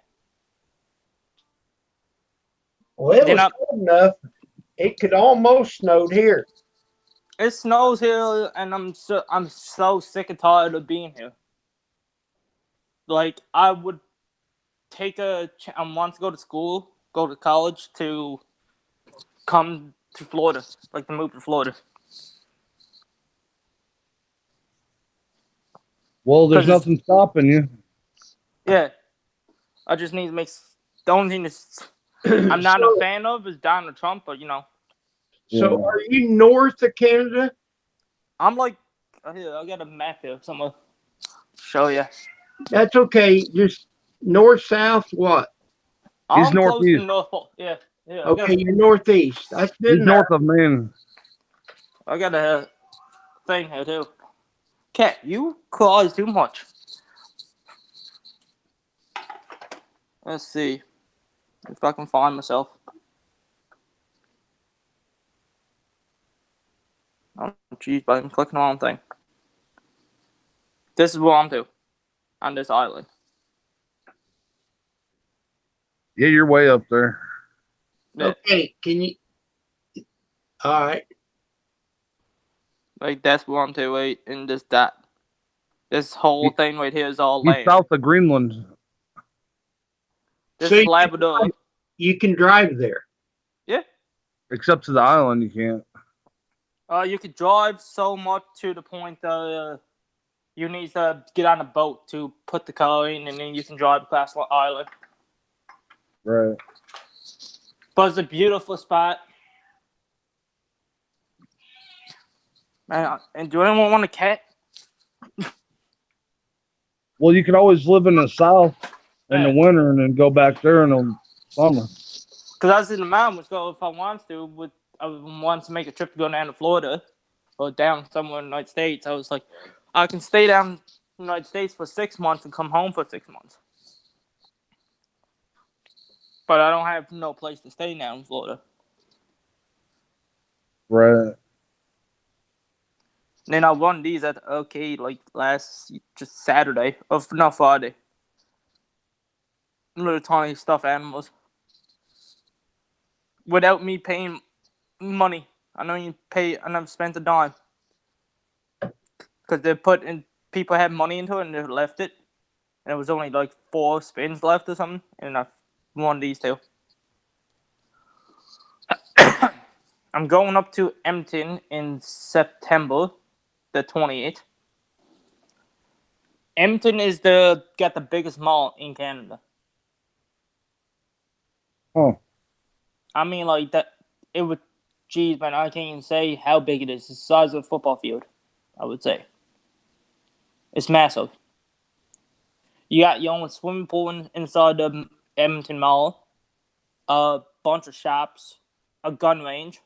Well, it Then was cold enough. It could almost snowed here. It snows here, and I'm so sick and tired of being here. Like, I would take I want to go to school, go to college, to come to Florida, like to move to Florida. Well, there's 'Cause it's- nothing stopping you. Yeah, I just need to make. The only thing is, I'm not a fan of is Donald Trump, but you know, So Yeah. are you north of Canada? I'm like, here, I got a map here. So I'm gonna show you. That's okay. Just north, south, what? He's I'm close to northeast. North Pole. Yeah, yeah. Okay, you're northeast. That's good He's enough. north of Maine. I got a thing here too. Cat, you cause too much. Let's see if I can find myself. Oh, jeez, but I'm clicking the wrong thing. This is where I'm to, on this island. Yeah, you're way up there. Yeah, Okay, can you? All right. like that's where I'm to, wait, and that. This whole thing right here is all He's land. south of Greenland. This So is Labrador. You can drive there. Yeah. Except to the island, you can't. You could drive so much to the point you need to get on a boat to put the car in, and then you can drive across the island. Right. But it's a beautiful spot. Man, and do anyone want a cat? Well, you can always live in the south in the Yeah. winter and then go back there in the summer. Because I was in the mountains, so if I want to, I want to make a trip to go down to Florida or down somewhere in the United States. I was like, I can stay down in the United States for 6 months and come home for 6 months. But I don't have no place to stay now in Florida. Right. And then I won these at the arcade like just Saturday, or no, Friday. Little tiny stuffed animals. Without me paying money. I know you pay, I never spent a dime. Because people had money into it and they left it. And it was only like 4 spins left or something. And I won these 2. I'm going up to Edmonton in September the 28th. Edmonton is got the biggest mall in Canada. Oh. I mean, like that. It would. Geez, man, I can't even say how big it is. It's the size of a football field, I would say. It's massive. You got your own swimming pool inside the Edmonton Mall, a bunch of shops, a gun range.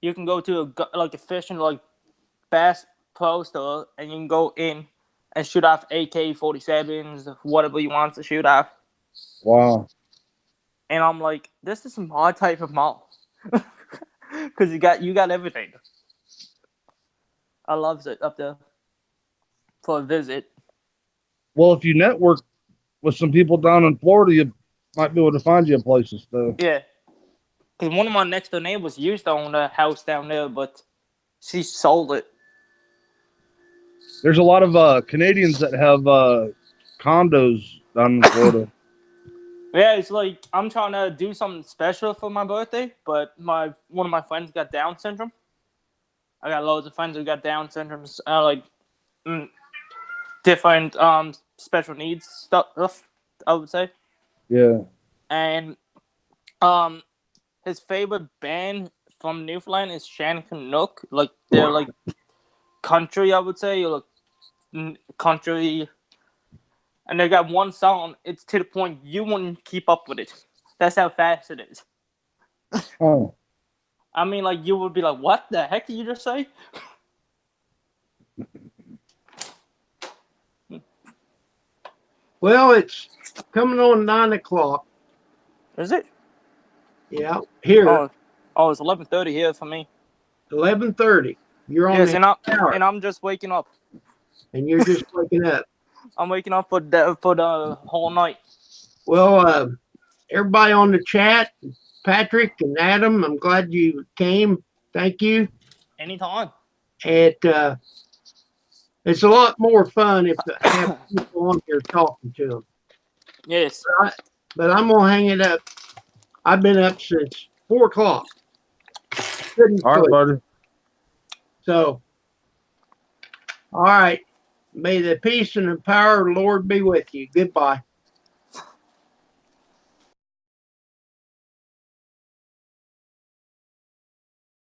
You can go to a fishing Bass Pro store, and you can go in and shoot off AK-47s, whatever you want to shoot off. Wow. And I'm like, this is my type of mall, because you got everything. I love it up there for a visit. Well, if you network with some people down in Florida, you might be able to find you a place to stay. Yeah. Because one of my next door neighbors used to own a house down there, but she sold it. There's a lot of Canadians that have condos down in Florida. Yeah, it's like I'm trying to do something special for my birthday, but one of my friends got Down syndrome. I got loads of friends who got Down syndrome, like different special needs stuff. I would say. Yeah. And his favorite band from Newfoundland is Shan Canuck. Like they're like country, I would say, or like country. And they got one song. It's to the point you wouldn't keep up with it. That's how fast it is. Oh. I mean, like you would be like, "What the heck did you just say?" Well, it's coming on 9 o'clock. Is it? Yeah, here. Oh, it's 11:30 here for me. 11:30. You're on Yes, the hour, and I'm just waking up. and you're just waking up. I'm waking up for the whole night. Well, everybody on the chat, Patrick and Adam, I'm glad you came. Thank you. Anytime. It's a lot more fun if I have people on here talking to them. Yes. But I'm gonna hang it up. I've been up since 4 o'clock. All right, buddy. So, all right. May the peace and the power of the Lord be with you. Goodbye.